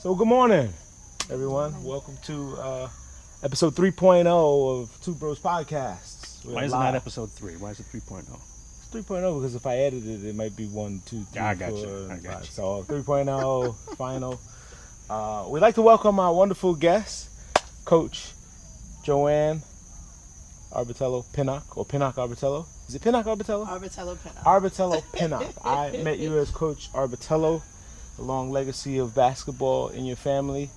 So good morning, everyone. Welcome to episode 3.0 of 2brosPodcast. Why is it not episode 3? Why is it 3.0? It's 3.0 because if I edited it, it might be 1, 2, 3, I got 4, you. and 5. So 3.0 final. We'd like to welcome our wonderful guest, Coach Joanne Arbitello Pinnock, or Pinnock Arbitello. Is it Pinnock Arbitello? Arbitello Pinnock. Arbitello Pinnock. I met you as Coach Arbitello, a long legacy of basketball in your family,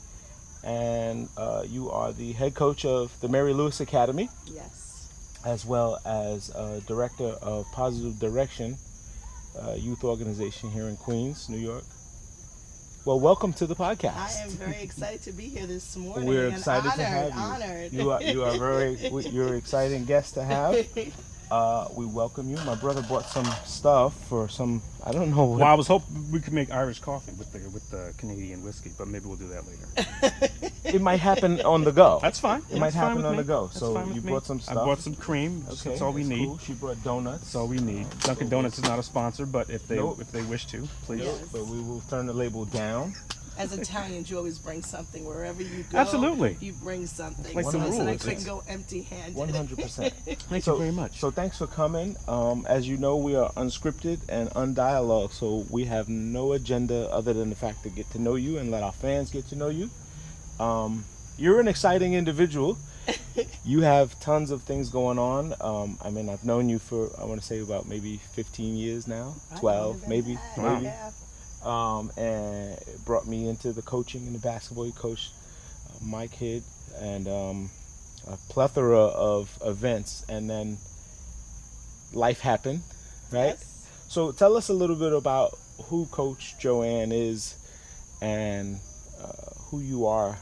and you are the head coach of the Mary Lewis Academy. Yes. As well as director of Positive Direction youth organization here in Queens, New York. Well, welcome to the podcast. I am very excited to be here this morning. We're excited to have you. Honored. You are you're an exciting guest to have. We welcome you. My brother bought some stuff for some, I don't know what. Well, I was hoping we could make Irish coffee with the Canadian whiskey, but maybe we'll do that later. It might happen on the go. That's fine. It might happen on the go. That's so you brought some stuff. I brought some cream. Okay, that's all we need. Cool. She brought donuts. That's all we need. Dunkin' Donuts is not a sponsor, but if they wish to, please. Yes. But we will turn the label down. As Italians, you always bring something wherever you go. Absolutely. You bring something. Like the Listen, I rules. couldn't go empty-handed. 100%. Thank you very much. So thanks for coming. As you know, we are unscripted and undialogued, so we have no agenda other than the fact to get to know you and let our fans get to know you. You're an exciting individual. You have tons of things going on. I mean, I've known you for, I want to say, about maybe 15 years now, 12 maybe. Wow. And it brought me into the coaching and the basketball. You coached my kid, and a plethora of events, and then life happened, right? Yes. So tell us a little bit about who Coach Joanne is and who you are.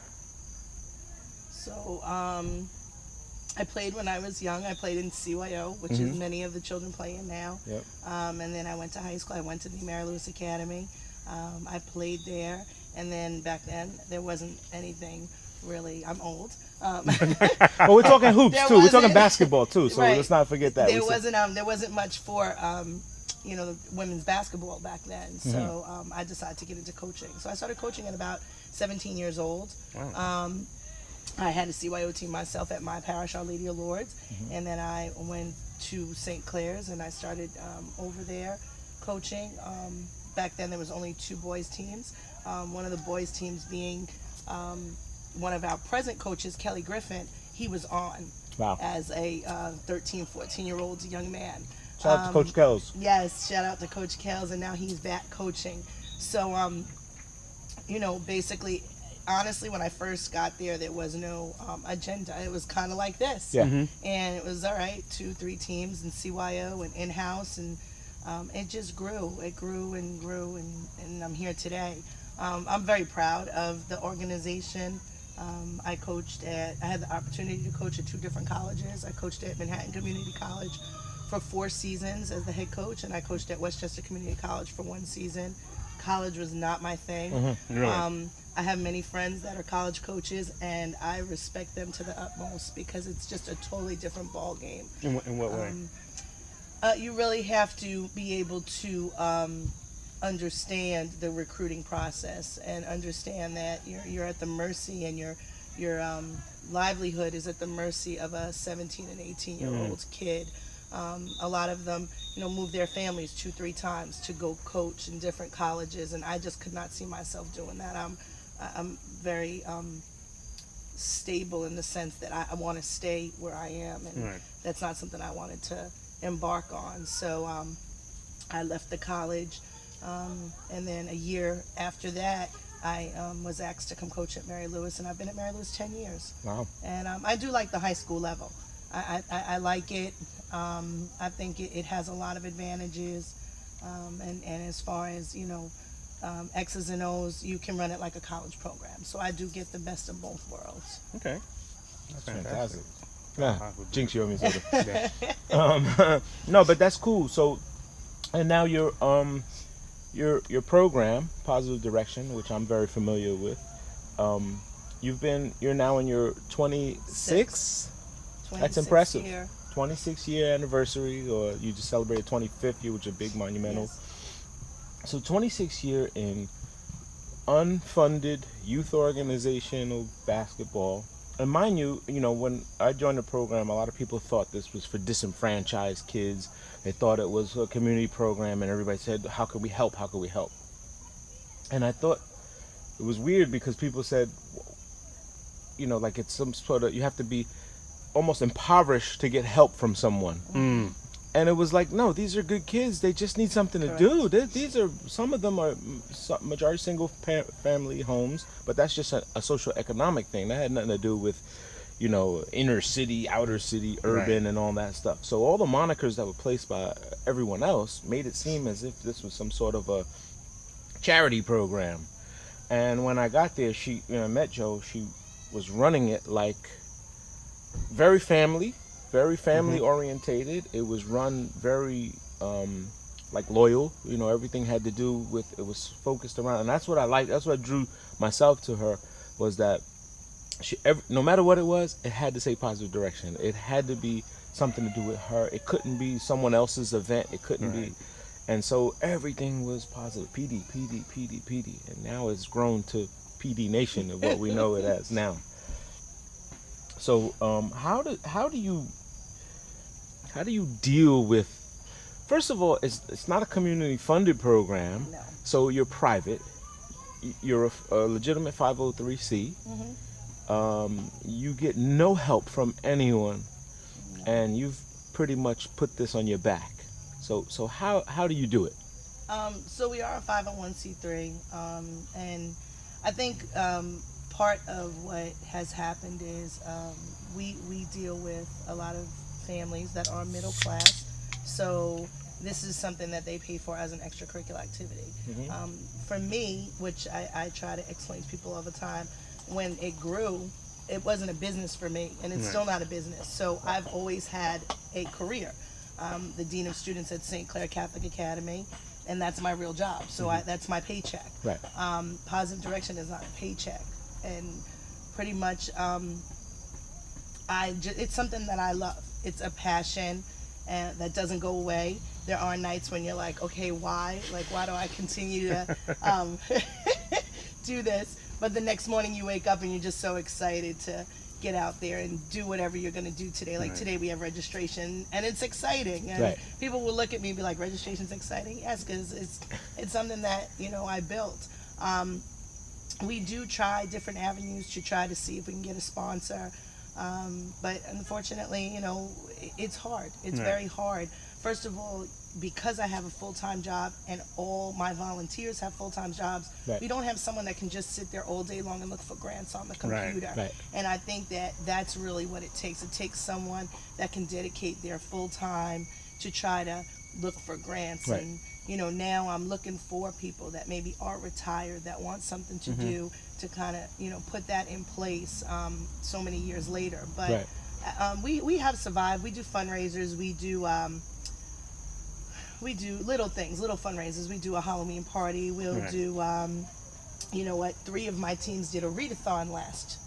So, I played when I was young. I played in CYO, which is many of the children play in now. Yep. And then I went to high school. I went to the Mary Lewis Academy. I played there, and then back then there wasn't anything really. I'm old. Well, we're talking hoops too. We're talking basketball too. So Right. let's not forget that. There wasn't much for the women's basketball back then. So I decided to get into coaching. So I started coaching at about 17 years old. Wow. I had a CYO team myself at my parish, Our Lady of Lourdes, and then I went to St. Clair's and I started over there coaching. Back then there was only 2 boys teams. One of the boys teams being one of our present coaches, Kelly Griffin. He was on as a 13, 14-year-old young man. Shout out to Coach Kells. Yes, shout out to Coach Kells, and now he's back coaching. So, basically, honestly, when I first got there was no agenda. It was kind of like this. Yeah. And it was, all right, 2, 3 teams in CYO and in-house, and it just grew. It grew and grew, and I'm here today. I'm very proud of the organization. I had the opportunity to coach at 2 different colleges. I coached at Manhattan Community College for 4 seasons as the head coach, and I coached at Westchester Community College for 1 season. College was not my thing. Really? I have many friends that are college coaches, and I respect them to the utmost because it's just a totally different ball game. In what way? You really have to be able to understand the recruiting process and understand that you're at the mercy, and your livelihood is at the mercy of a 17 and 18-year-old kid. A lot of them, move their families 2, 3 times to go coach in different colleges, and I just could not see myself doing that. I'm very stable in the sense that I want to stay where I am, and that's not something I wanted to embark on. So I left the college, and then a year after that, I was asked to come coach at Mary Lewis, and I've been at Mary Lewis 10 years. Wow. And I do like the high school level. I like it. I think it has a lot of advantages, and as far as X's and O's, you can run it like a college program. So I do get the best of both worlds. Okay. That's fantastic. Yeah, jinx you owe me something. Yeah. No, but that's cool. So, and now your program, Positive Direction, which I'm very familiar with. You're now in your 26th. That's impressive. Year. 26th year anniversary, or you just celebrated 25th year, which is a big monumental. Yes. So 26 year in unfunded youth organizational basketball. And mind you, when I joined the program, a lot of people thought this was for disenfranchised kids. They thought it was a community program, and everybody said, how could we help? How could we help? And I thought it was weird because people said, like it's some sort of, you have to be almost impoverished to get help from someone. And it was like, no, these are good kids. They just need something to do. These are, some of them are majority single family homes, but that's just a social economic thing. That had nothing to do with, inner city, outer city, urban, and all that stuff. So all the monikers that were placed by everyone else made it seem as if this was some sort of a charity program. And when I got there, I met Jo. She was running it like very family orientated. It was run very like loyal. Everything had to do with, it was focused around, and that's what I liked. That's what drew myself to her, was that no matter what it was, it had to say positive direction. It had to be something to do with her. It couldn't be someone else's event. It couldn't be. And so everything was positive. PD, and now it's grown to PD Nation, of what we know it as now. So how do you deal with, first of all, it's not a community funded program. No. So you're private. You're a legitimate 503c. You get no help from anyone, and you've pretty much put this on your back. So how do you do it? So we are a 501c3, and I think part of what has happened is we deal with a lot of families that are middle class, so this is something that they pay for as an extracurricular activity. For me, which I try to explain to people all the time, when it grew, it wasn't a business for me, and it's still not a business. So I've always had a career. The Dean of Students at St. Clair Catholic Academy, and that's my real job. So that's my paycheck. Right. Positive Direction is not a paycheck, and pretty much it's something that I love. It's a passion, and that doesn't go away. There are nights when you're like, okay, why? Like, why do I continue to do this? But the next morning you wake up and you're just so excited to get out there and do whatever you're going to do today. Like today we have registration, and it's exciting. And people will look at me and be like, registration's exciting? Yes, because it's something that, I built. We do try different avenues to try to see if we can get a sponsor. But unfortunately, it's hard. It's very hard. First of all, because I have a full-time job and all my volunteers have full-time jobs, we don't have someone that can just sit there all day long and look for grants on the computer. And I think that that's really what it takes. It takes someone that can dedicate their full time to try to look for grants. And now I'm looking for people that maybe are retired, that want something to do, to kind of put that in place so many years later. But we have survived. We do fundraisers. We do little things, little fundraisers. We do a Halloween party. We'll do, 3 of my teams did a readathon last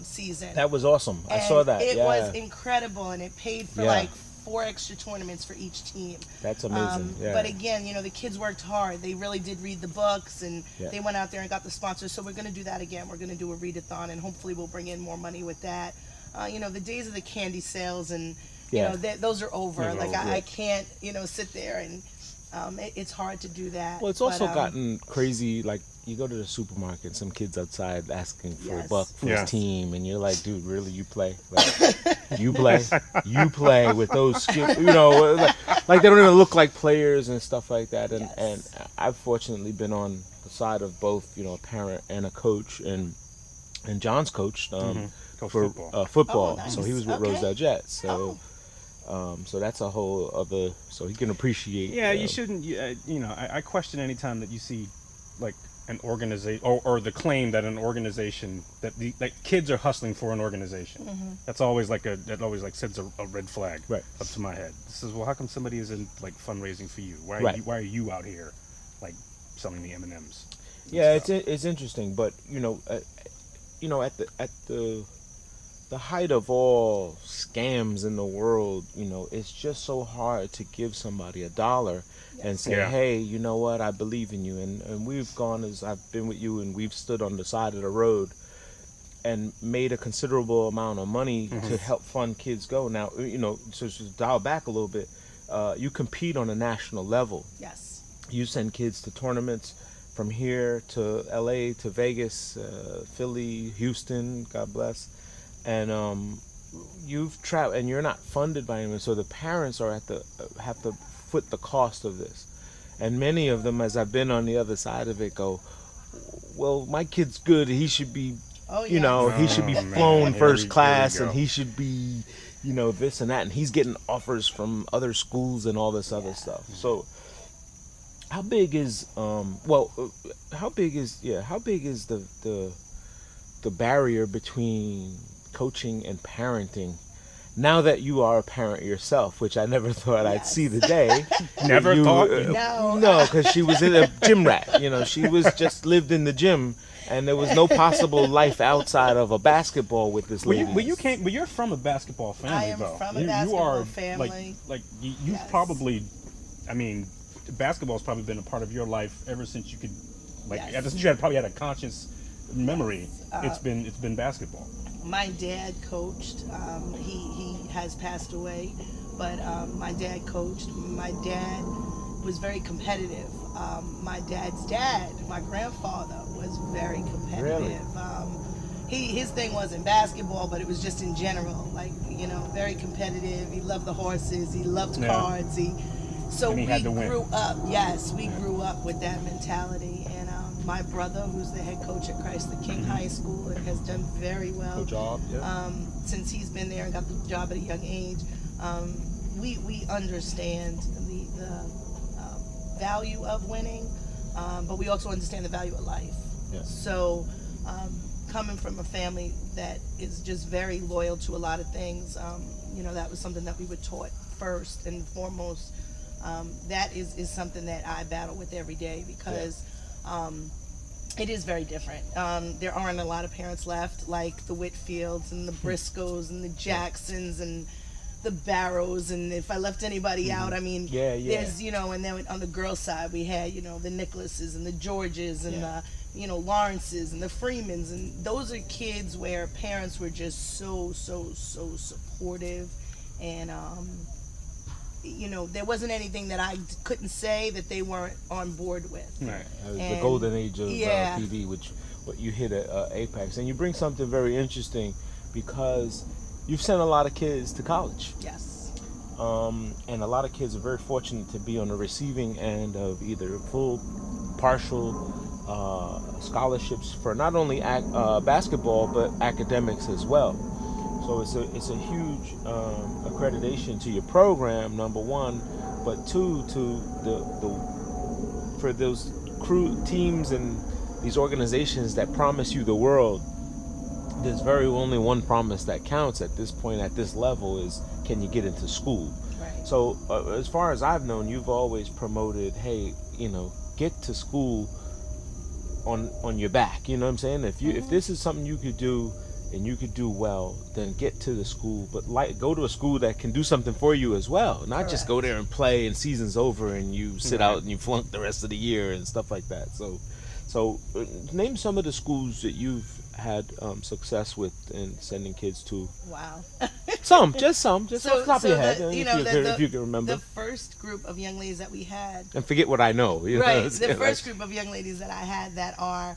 season. That was awesome. I saw that. It was incredible, and it paid for like 4 extra tournaments for each team. That's amazing. But again, the kids worked hard. They really did read the books, and they went out there and got the sponsors. So we're going to do that again. We're going to do a readathon, and hopefully we'll bring in more money with that. The days of the candy sales and those are over. I can't, sit there and it's hard to do that. Well, it's also gotten crazy. Like, you go to the supermarket, some kids outside asking for a buck for his team, and you're like, dude, really, you play? Like, you play with those kids, like they don't even look like players and stuff like that. And I've fortunately been on the side of both, a parent and a coach, and John's coached for football. Oh, nice. So he was with Rosedale Jets. So. So that's a whole other. So he can appreciate. Yeah, you shouldn't. I question any time that you see, like, an organization or the claim that an organization that kids are hustling for an organization. That's always that always sends a red flag up to my head. This is, well, how come somebody isn't fundraising for you? Why are you out here selling the M&Ms? Yeah, it's interesting, but at the the height of all scams in the world, you know, it's just so hard to give somebody $1 and say, Yeah. hey, you know what, I believe in you. And we've gone, as I've been with you, and we've stood on the side of the road and made a considerable amount of money to help fund kids go. Now, you know, so to dial back a little bit, you compete on a national level. Yes. You send kids to tournaments from here to LA to Vegas, Philly, Houston, God bless. And you've traveled, and you're not funded by anyone, so the parents are have to foot the cost of this. And many of them, as I've been on the other side of it, go, well, my kid's good, he should be, you know, he should be flown first class, and he should be, you know, this and that, and he's getting offers from other schools and all this other stuff. So how big is how big is the barrier between coaching and parenting now that you are a parent yourself, which I never thought I'd see the day. Never thought? No, because she was in a gym rat. You know, she was just lived in the gym, and there was no possible life outside of a basketball with this lady. But you're from a basketball family, I am though. from a basketball family. You've probably, I mean, basketball's probably been a part of your life ever since you could, ever since you probably had a conscious memory. It's been basketball. My dad coached. He has passed away, but my dad coached. My dad was very competitive. My dad's dad, my grandfather, was very competitive. Really? His thing wasn't basketball, but it was just in general, like, you know, very competitive. He loved the horses. He loved cards. So we grew up. Yes, we grew up with that mentality. And my brother, who's the head coach at Christ the King High School, and has done very well. Good job. Yeah. Since he's been there and got the job at a young age, we understand the value of winning, but we also understand the value of life. Yeah. So coming from a family that is just very loyal to a lot of things, you know, that was something that we were taught first and foremost. That is something that I battle with every day, because it is very different. There aren't a lot of parents left, like the Whitfields and the Briscoes and the Jacksons and the Barrows, and if I left anybody out, I mean, there's, you know, and then on the girls' side, we had, you know, the Nicholases and the Georges and the, you know, Lawrences and the Freemans, and those are kids where parents were just so supportive, and you know, there wasn't anything that I couldn't say that they weren't on board with. Right. The golden age of PD, which what you hit at Apex, and you bring something very interesting, because you've sent a lot of kids to college. Yes. And a lot of kids are very fortunate to be on the receiving end of either full, partial scholarships for not only basketball but academics as well. So it's a huge accreditation to your program, number one, but two, to for those teams and these organizations that promise you the world. There's only one promise that counts at this point, at this level, is can you get into school? Right. So as far as I've known, you've always promoted, hey, you know, get to school on your back. You know what I'm saying? If this is something you could do and you could do well, then get to the school, but go to a school that can do something for you as well, not just go there and play and season's over and you sit out and you flunk the rest of the year and stuff like that. So name some of the schools that you've had success with in sending kids to. Wow. just off the top of your head, if you can remember. The first group of young ladies that we had. And forget what I know. Right. The first group of young ladies that I had that are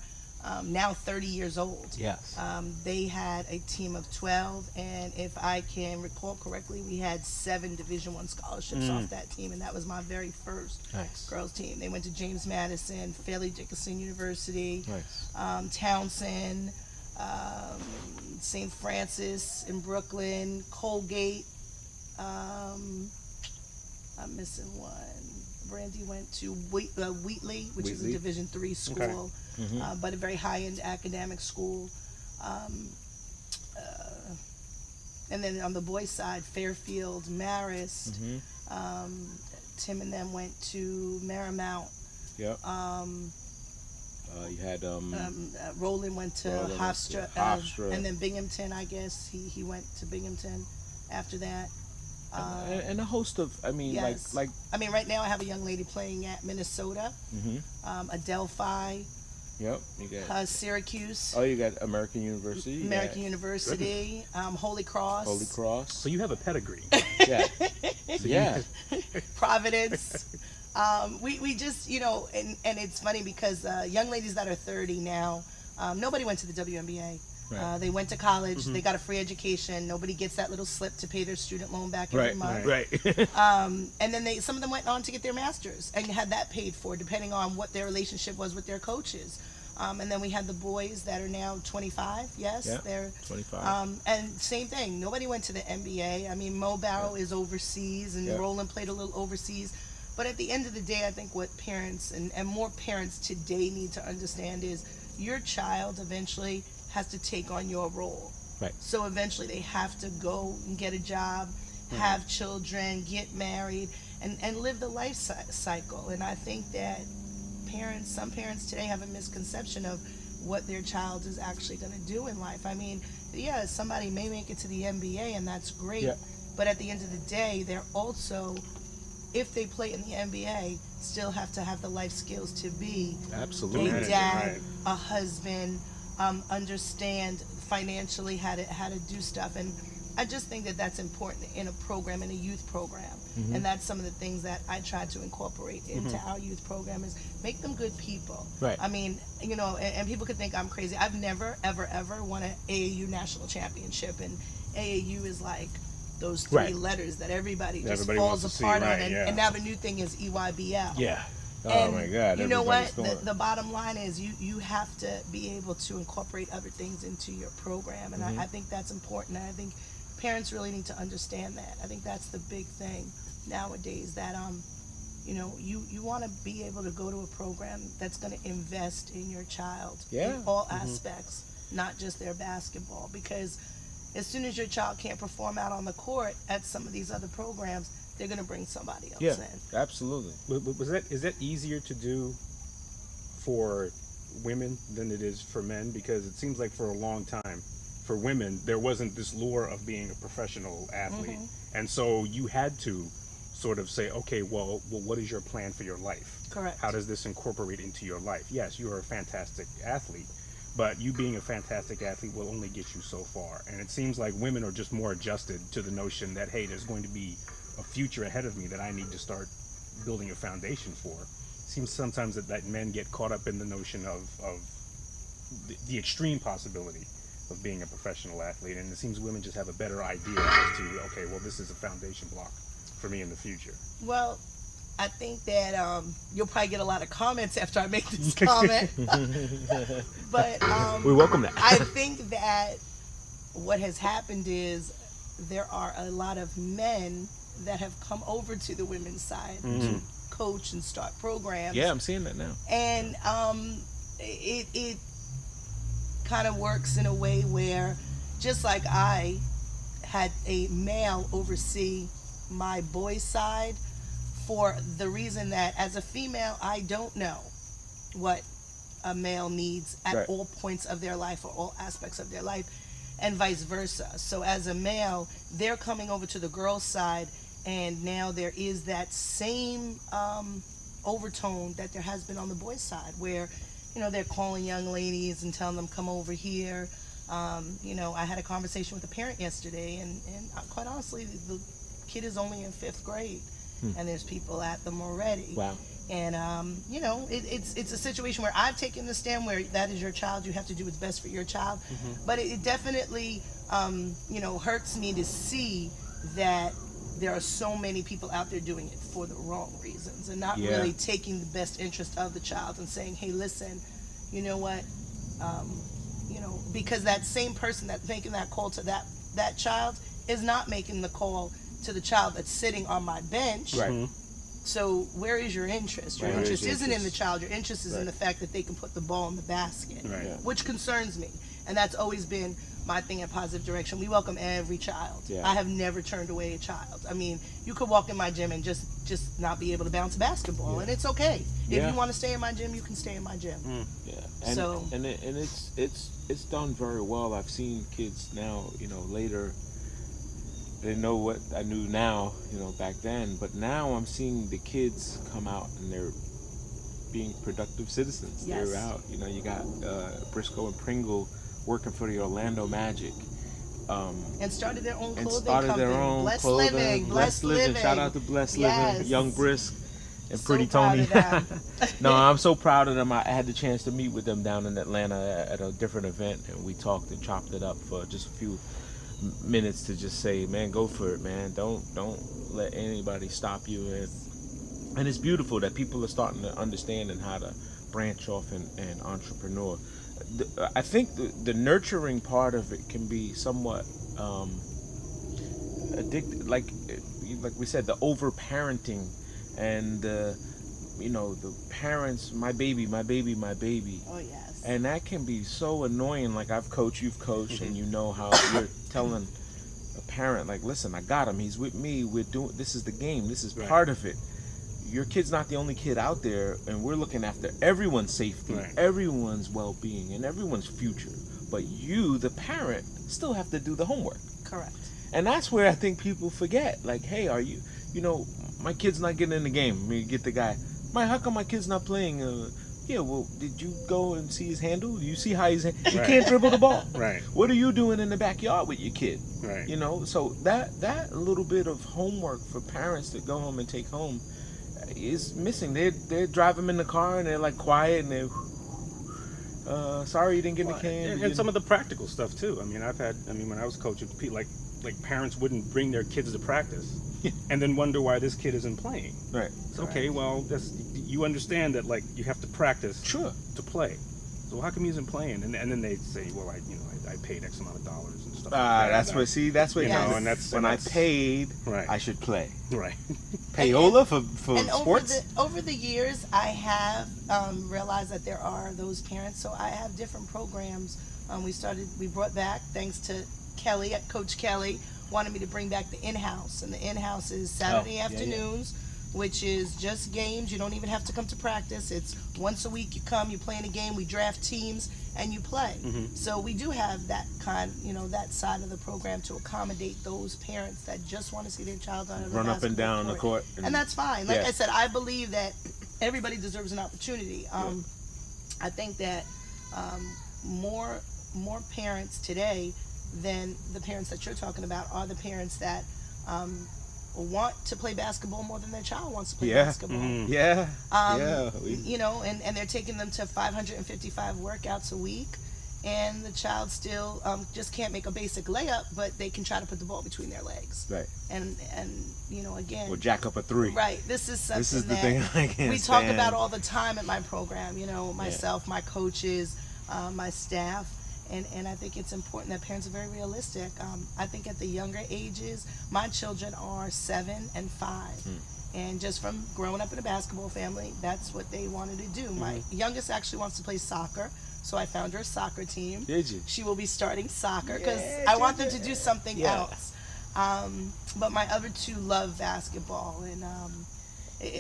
now 30 years old. Yes. They had a team of 12, and if I can recall correctly, we had 7 Division I scholarships off that team, and that was my very first girls team. They went to James Madison, Fairleigh Dickinson University, Townsend, St. Francis in Brooklyn, Colgate. I'm missing one. Brandy went to Wheatley, which is a Division III school, but a very high-end academic school. And then on the boys' side, Fairfield, Marist. Tim and them went to Marymount. Yep. You had Roland went to Roland went to Hofstra, Hofstra. and then Binghamton. I guess he went to Binghamton after that. and a host of, I mean, Yes. like I mean, right now I have a young lady playing at Minnesota, Adelphi, yep, you got Syracuse, you got American University, you American got University, Holy Cross, Holy Cross. So you have a pedigree. Yeah, yeah, Providence. We just, and it's funny because young ladies that are 30 now, nobody went to the WNBA. Right. They went to college. They got a free education. Nobody gets that little slip to pay their student loan back every month. right. And then some of them went on to get their masters and had that paid for, depending on what their relationship was with their coaches. And then we had the boys that are now 25. Yes, Yeah, they're 25. And same thing. Nobody went to the NBA. I mean, Mo Barrow is overseas, and Yeah. Roland played a little overseas. But at the end of the day, I think what parents and more parents today need to understand is your child eventually has to take on your role. Right. So eventually they have to go and get a job, have children, get married, and live the life cycle. And I think that some parents today have a misconception of what their child is actually going to do in life. I mean, yeah, somebody may make it to the NBA, and that's great. Yeah. But at the end of the day, they're also, if they play in the NBA, still have to have the life skills to be Absolutely. a dad, Right. a husband, understand financially how to do stuff. And I just think that that's important in a program, in a youth program. And that's some of the things that I try to incorporate into our youth program is make them good people. Right. I mean, and people could think I'm crazy. I've never, ever, ever won an AAU national championship. And AAU is like those three Right. letters that everybody just Everybody falls wants to see, apart on. right, And, yeah. and now the new thing is EYBL. Yeah. Oh And my God. you know what? everybody's going- The bottom line is you have to be able to incorporate other things into your program, and I think that's important. And I think parents really need to understand that. I think that's the big thing nowadays. That you want to be able to go to a program that's going to invest in your child Yeah. in all aspects, not just their basketball. Because as soon as your child can't perform out on the court at some of these other programs, they're going to bring somebody else Yeah, in. absolutely. Is that easier to do for women than it is for men? Because it seems like for a long time, for women, there wasn't this lure of being a professional athlete. And so you had to sort of say, okay, well, what is your plan for your life? Correct. How does this incorporate into your life? Yes, you are a fantastic athlete, but you being a fantastic athlete will only get you so far. And it seems like women are just more adjusted to the notion that, hey, there's going to be a future ahead of me that I need to start building a foundation for. It seems sometimes that men get caught up in the notion of the extreme possibility of being a professional athlete, and it seems women just have a better idea as to, okay, well, this is a foundation block for me in the future. Well, I think that you'll probably get a lot of comments after I make this comment. But We welcome that. I think that what has happened is there are a lot of men that have come over to the women's side to coach and start programs. Yeah, I'm seeing that now. And it kind of works in a way where, just like I had a male oversee my boys' side, for the reason that as a female, I don't know what a male needs at Right. all points of their life or all aspects of their life, and vice versa. So as a male, they're coming over to the girls' side, and now there is that same overtone that there has been on the boys' side, where they're calling young ladies and telling them, come over here. I had a conversation with a parent yesterday, and quite honestly, the kid is only in 5th grade, and there's people at them already. Wow. And it's a situation where I've taken the stand where that is your child, you have to do what's best for your child. But it definitely hurts me to see that there are so many people out there doing it for the wrong reasons and not Yeah. really taking the best interest of the child and saying, hey, listen, you know what, because that same person that's making that call to that child is not making the call to the child that's sitting on my bench. Right. So where is your interest? Your Where is interest your isn't in the interest? child. Your interest is in Right. the fact that they can put the ball in the basket, Right. Yeah. which concerns me. And that's always been my thing at Positive Direction. We welcome every child. Yeah. I have never turned away a child. I mean, you could walk in my gym and just not be able to bounce a basketball, and it's okay. If Yeah. you want to stay in my gym, you can stay in my gym. Yeah, and So- it's done very well. I've seen kids now, later. They know what I knew now, back then. But now I'm seeing the kids come out and they're being productive citizens. Yes. They're out. You got Briscoe and Pringle working for the Orlando Magic. And started their own And clothing started company. their own Blessed clothing. Living. Blessed Living. Shout out to Blessed Yes. Living. Young Brisk and So Pretty proud Tony. of them. No, I'm so proud of them. I had the chance to meet with them down in Atlanta at a different event, and we talked and chopped it up for just a few minutes to just say, man, go for it, man. Don't let anybody stop you. And it's beautiful that people are starting to understand and how to branch off and entrepreneur. I think the nurturing part of it can be somewhat addictive, like we said, the over parenting and the parents, my baby. Oh, yes. And that can be so annoying. Like I've coached, you've coached, and you know how you're telling a parent, like, listen, I got him, he's with me, we're doing, this is the game, this is part of it. Your kid's not the only kid out there, and we're looking after everyone's safety, everyone's well-being, and everyone's future. But you, the parent, still have to do the homework. Correct. And that's where I think people forget. Like, hey, are you, my kid's not getting in the game. I mean, get the guy, how come my kid's not playing? Yeah, well, did you go and see his handle? You see how he can't dribble the ball. Right. What are you doing in the backyard with your kid? Right. So that little bit of homework for parents to go home and take home is missing. They drive them in the car and they're like quiet and they're sorry you didn't get in the can. And some of the practical stuff too. I mean, when I was coaching, like parents wouldn't bring their kids to practice and then wonder why this kid isn't playing. Right. It's okay, well, you understand that, like, you have to practice to play. So how come he isn't playing? And then they say, well, I paid X amount of dollars and stuff. That's what and that's when I paid, right. I should play. Right. Payola for and sports. Over the years, I have realized that there are those parents. So I have different programs. We brought back, thanks to Kelly, Coach Kelly, wanted me to bring back the in-house, and the in-house is Saturday afternoons, which is just games. You don't even have to come to practice. It's once a week you come, you play in a game, we draft teams, and you play. So we do have that that side of the program to accommodate those parents that just want to see their child on run up and down the court. And that's fine. Like I said, I believe that everybody deserves an opportunity. I think that more parents today than the parents that you're talking about are the parents that want to play basketball more than their child wants to play basketball. And they're taking them to 555 workouts a week, and the child still just can't make a basic layup, but they can try to put the ball between their legs. Right. And again, or jack up a three. Right. This is something this is the that thing I can't we talk stand. about all the time at my program. Myself, my coaches, my staff. And I think it's important that parents are very realistic. I think at the younger ages, my children are 7 and 5. And just from growing up in a basketball family, that's what they wanted to do. My youngest actually wants to play soccer, so I found her a soccer team. Did you? She will be starting soccer because I want them to do something else. But my other two love basketball, and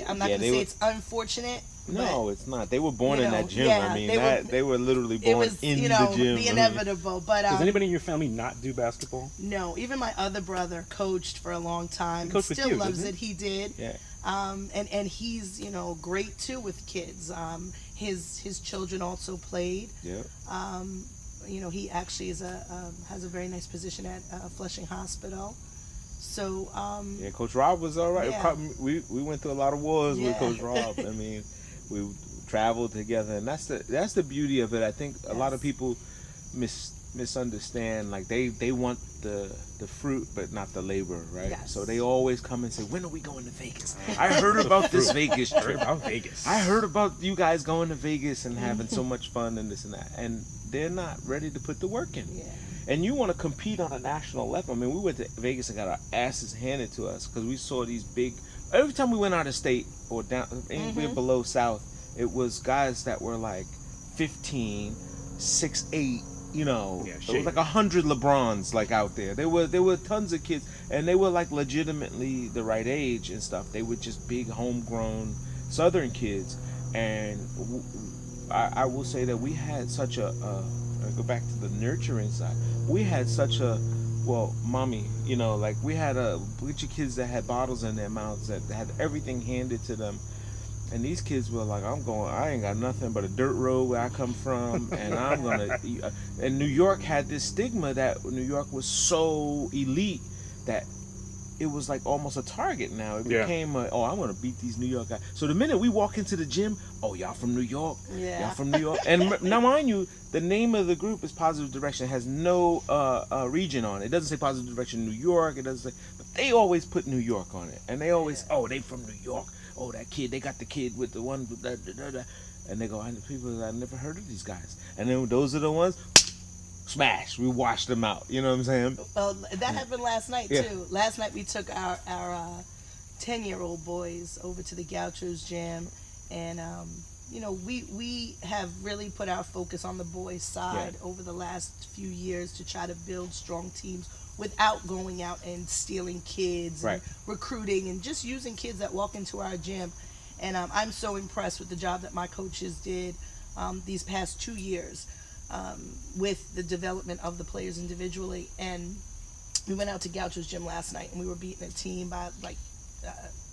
I'm not going to say it's unfortunate. No, it's not. They were born in that gym. I mean, they were literally born in the gym. The inevitable. But does anybody in your family not do basketball? No, even my other brother coached for a long time. He still loves it. He did. Yeah. And he's great too with kids. His children also played. Yeah. He actually has a very nice position at Flushing Hospital. So Coach Rob was all right. Yeah. We went through a lot of wars with Coach Rob. I mean, we traveled together, and that's the beauty of it. I think a lot of people misunderstand. Like they want the fruit, but not the labor, right? Yes. So they always come and say, "When are we going to Vegas? I heard about this Vegas trip. I heard about you guys going to Vegas and having so much fun and this and that." And they're not ready to put the work in. Yeah. And you want to compete on a national level. I mean, we went to Vegas and got our asses handed to us because we saw these big. Every time we went out of state or down anywhere below South, it was guys that were like 15, 6'8", you know, Yeah, there was like 100 LeBrons like out there. There were tons of kids, and they were like legitimately the right age and stuff. They were just big homegrown Southern kids, and I will say that we had such I go back to the nurturing side. We had such a, well, mommy, you know, like we had a bunch of kids that had bottles in their mouths that had everything handed to them. And these kids were like, I ain't got nothing but a dirt road where I come from, and I'm gonna. And New York had this stigma that New York was so elite that it was like almost a target now. It became I want to beat these New York guys. So the minute we walk into the gym, oh, y'all from New York? Yeah. Y'all from New York? And now mind you, the name of the group is Positive Direction. It has no region on it. It doesn't say Positive Direction New York. It doesn't say, but they always put New York on it. And they always, oh, they from New York. Oh, that kid, they got the kid with the one, and they go, people, I've never heard of these guys. And then those are the ones, smash, we washed them out. You know what I'm saying? Well, that happened last night too. Last night we took our 10-year-old boys over to the Gauchos gym, and you know, we have really put our focus on the boys side over the last few years to try to build strong teams without going out and stealing kids and recruiting, and just using kids that walk into our gym. And I'm so impressed with the job that my coaches did these past 2 years with the development of the players individually. And we went out to Gaucho's gym last night, and we were beating a team by like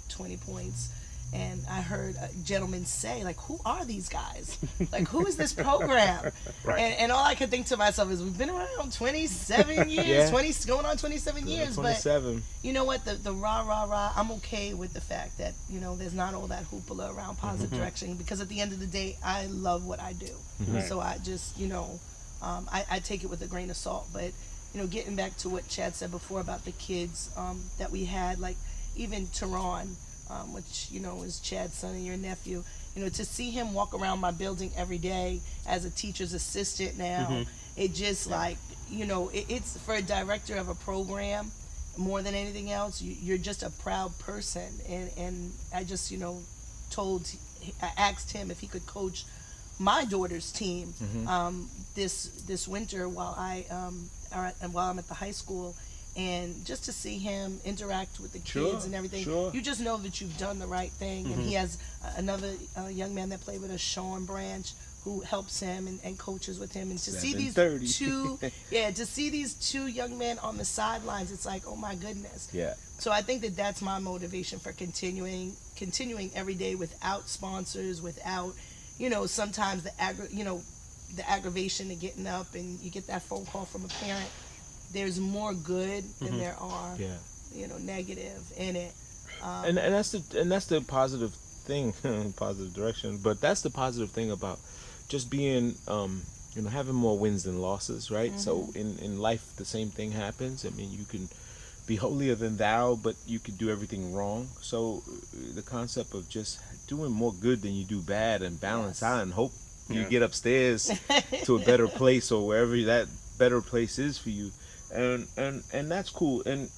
20 points. And I heard a gentleman say, like, who are these guys? Like, who is this program? And all I could think to myself is, we've been around 27 years, going on 27 years. 27. But you know what? The rah, I'm okay with the fact that, you know, there's not all that hoopla around Positive Direction, because at the end of the day, I love what I do. So I just, you know, I take it with a grain of salt. But, you know, getting back to what Chad said before about the kids that we had, like even Tehran, which, you know, is Chad's son and your nephew, you know, to see him walk around my building every day as a teacher's assistant now, it just like, you know, it's for a director of a program, more than anything else, you're just a proud person. And I just, you know, I asked him if he could coach my daughter's team this winter while I'm at the high school. And just to see him interact with the kids and everything, you just know that you've done the right thing. And he has another young man that played with us, Sean Branch, who helps him and coaches with him. And to see these two young men on the sidelines, it's like, oh my goodness. Yeah. So I think that that's my motivation for continuing every day without sponsors, without, you know, sometimes the aggravation of getting up and you get that phone call from a parent. There's more good than there are, you know, negative in it. And that's the positive thing, Positive Direction. But that's the positive thing about just being, you know, having more wins than losses, right? So in life, the same thing happens. I mean, you can be holier than thou, but you could do everything wrong. So the concept of just doing more good than you do bad, and balance out, and hope you get upstairs to a better place, or wherever that better place is for you. And that's cool. And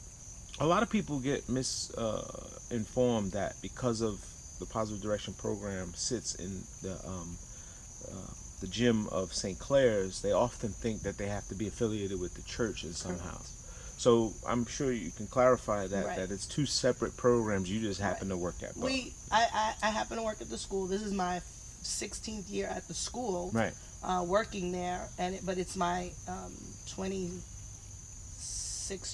a lot of people get misinformed that because of the Positive Direction program sits in the gym of St. Clair's, they often think that they have to be affiliated with the church in somehow. So I'm sure you can clarify that it's two separate programs you just happen to work at. I happen to work at the school. This is my 16th year at the school, working there, but it's my 26th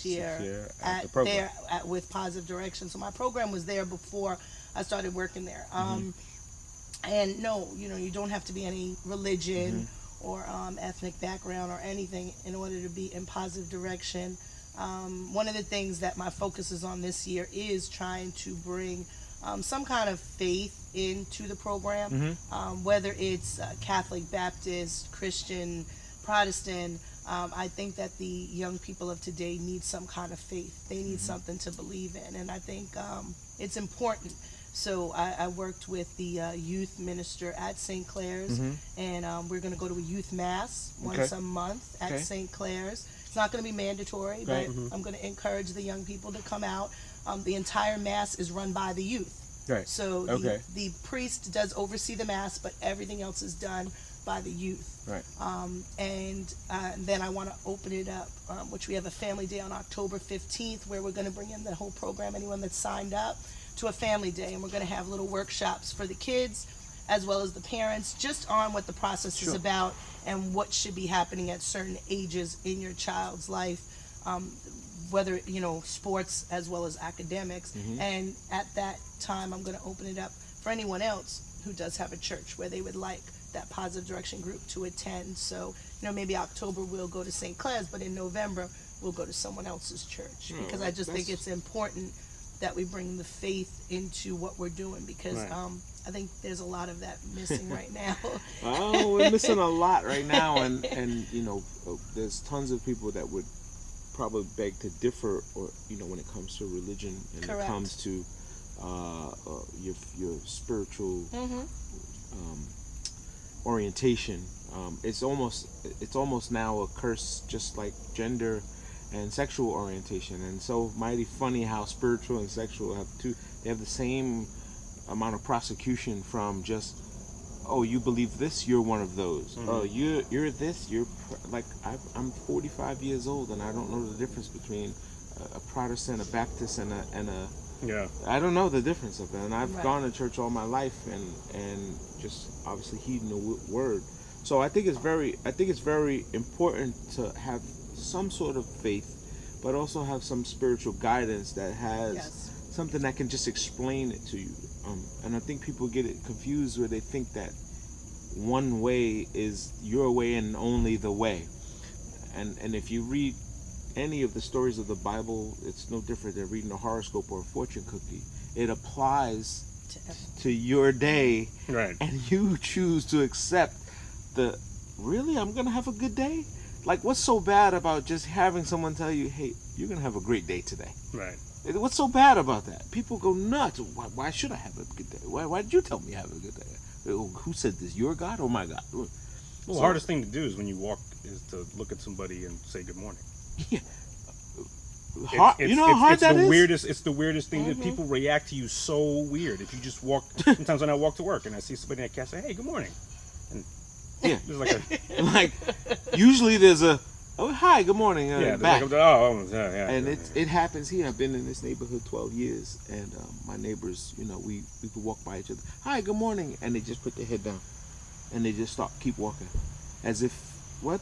year at the program. With Positive Direction. So my program was there before I started working there. And no, you know, you don't have to be any religion or ethnic background or anything in order to be in Positive Direction. One of the things that my focus is on this year is trying to bring some kind of faith into the program, whether it's Catholic, Baptist, Christian, Protestant. I think that the young people of today need some kind of faith. They need something to believe in, and I think it's important. So I worked with the youth minister at St. Clair's, and we're going to go to a youth mass once a month at St. Clair's. It's not going to be mandatory, but I'm going to encourage the young people to come out. The entire mass is run by the youth. Right. So Okay. the priest does oversee the mass, but everything else is done by the youth. Right. And then I want to open it up, which we have a family day on October 15th, where we're going to bring in the whole program, anyone that's signed up, to a family day, and we're going to have little workshops for the kids as well as the parents, just on what the process is about and what should be happening at certain ages in your child's life, whether, sports as well as academics. And at that time, I'm going to open it up for anyone else who does have a church where they would like that positive direction group to attend. So, maybe October we'll go to St. Clair's, but in November we'll go to someone else's church, because I just think it's important that we bring the faith into what we're doing, because I think there's a lot of that missing right now. Oh, we're missing a lot right now, and there's tons of people that would probably beg to differ, or when it comes to religion and Correct. it comes to your spiritual orientation. It's almost now a curse, just like gender and sexual orientation. And so mighty funny how spiritual and sexual they have the same amount of prosecution from just, oh, you believe this, you're one of those. Oh, you're this, like, I'm 45 years old and I don't know the difference between a Protestant, a Baptist, and a I don't know the difference of it. And I've gone to church all my life and just obviously heeding the word. So I think it's very important to have some sort of faith, but also have some spiritual guidance that has something that can just explain it to you. And I think people get it confused where they think that one way is your way and only the way. And if you read any of the stories of the Bible, it's no different than reading a horoscope or a fortune cookie. It applies to your day, right? And you choose to accept really, I'm gonna have a good day. Like, what's so bad about just having someone tell you, hey, you're gonna have a great day today? Right. What's so bad about that? People go nuts. Why should I have a good day? Why did you tell me to have a good day? Who said this? Your God or my God? Well, the hardest thing to do is when you walk is to look at somebody and say good morning. Yeah. You know how hard that is? It's the weirdest thing that people react to you so weird. If you just walk, sometimes when I walk to work and I see somebody in that cast, say, hey, good morning. And there's like usually there's a, oh, hi, good morning. Back. And it happens here. I've been in this neighborhood 12 years, and my neighbors, we could walk by each other. Hi, good morning, and they just put their head down, and they just keep walking, as if like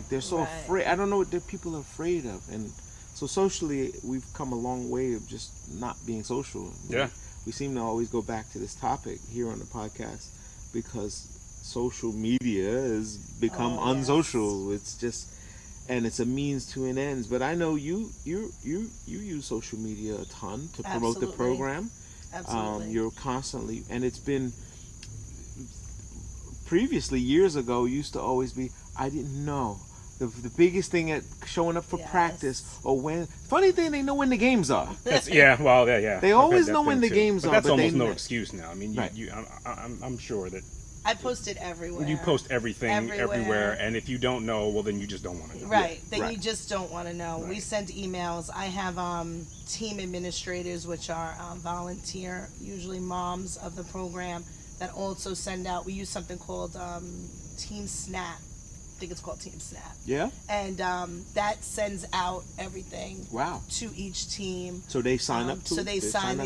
they're so afraid. I don't know what people are afraid of, and so socially we've come a long way of just not being social. Yeah, we seem to always go back to this topic here on the podcast because social media has become unsocial. It's just, and it's a means to an end. But I know you use social media a ton to promote the program. Absolutely. You're constantly, and it's been previously years ago used to always be, I didn't know. The biggest thing at showing up for practice, or when, funny thing, they know when the games are. They always know when the games are. That's almost no excuse now. I mean, right. I'm sure that I post it everywhere. You post everything everywhere, and if you don't know, well, then you just don't want to know. Right, you just don't want to know. Right. We send emails. I have team administrators, which are volunteer, usually moms of the program, that also send out. We use something called Team Snap. I think it's called Team Snap. Yeah. And that sends out everything. Wow. To each team. So they sign up to it? So they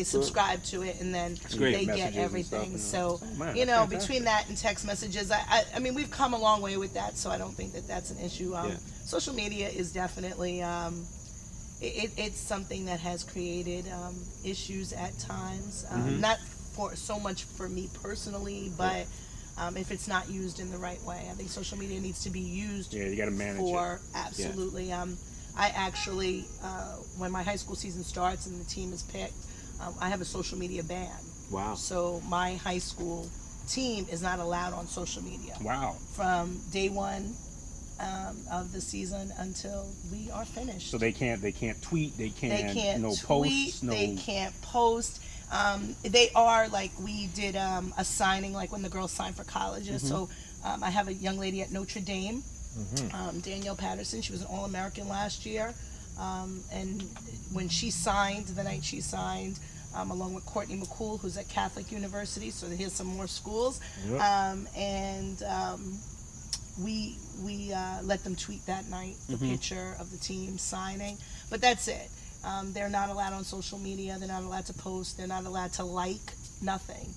subscribe to it, and then they get everything. So, between that and text messages, I mean, we've come a long way with that, so I don't think that that's an issue. Social media is definitely, it's something that has created issues at times. Not for so much for me personally, but... if it's not used in the right way. I think social media needs to be used you got to manage it. Absolutely. Yeah. I actually, when my high school season starts and the team is picked, I have a social media ban. Wow. So my high school team is not allowed on social media. Wow. From day one of the season until we are finished. So they can't tweet, they can't posts, they can't post. They are, like, we did a signing, like when the girls signed for colleges. So I have a young lady at Notre Dame, Danielle Patterson. She was an All-American last year. And when she signed, the night she signed, along with Courtney McCool, who's at Catholic University. So here's some more schools. Yep. We let them tweet that night the picture of the team signing, but that's it. They're not allowed on social media. They're not allowed to post. They're not allowed to like. Nothing.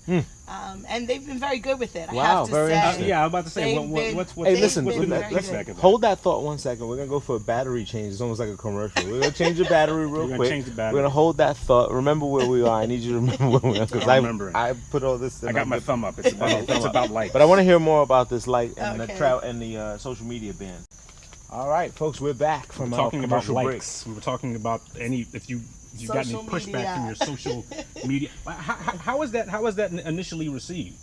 And they've been very good with it. I have to very say. interesting. Yeah, I was about to say, what's Hey, listen, been very let's good. hold that thought 1 second. We're going to go for a battery change. It's almost like a commercial. We're going to change the battery real We're quick. change the battery. We're going to hold that thought. Remember where we are. I need you to remember where we are. Because I put all this in. I got my thumb up. It's about likes. But I want to hear more about this light and Okay. the social media ban. All right, folks, we're back from We're our talking about commercial break. likes. We were talking about if you got any Social pushback media. from your social media. How is that initially received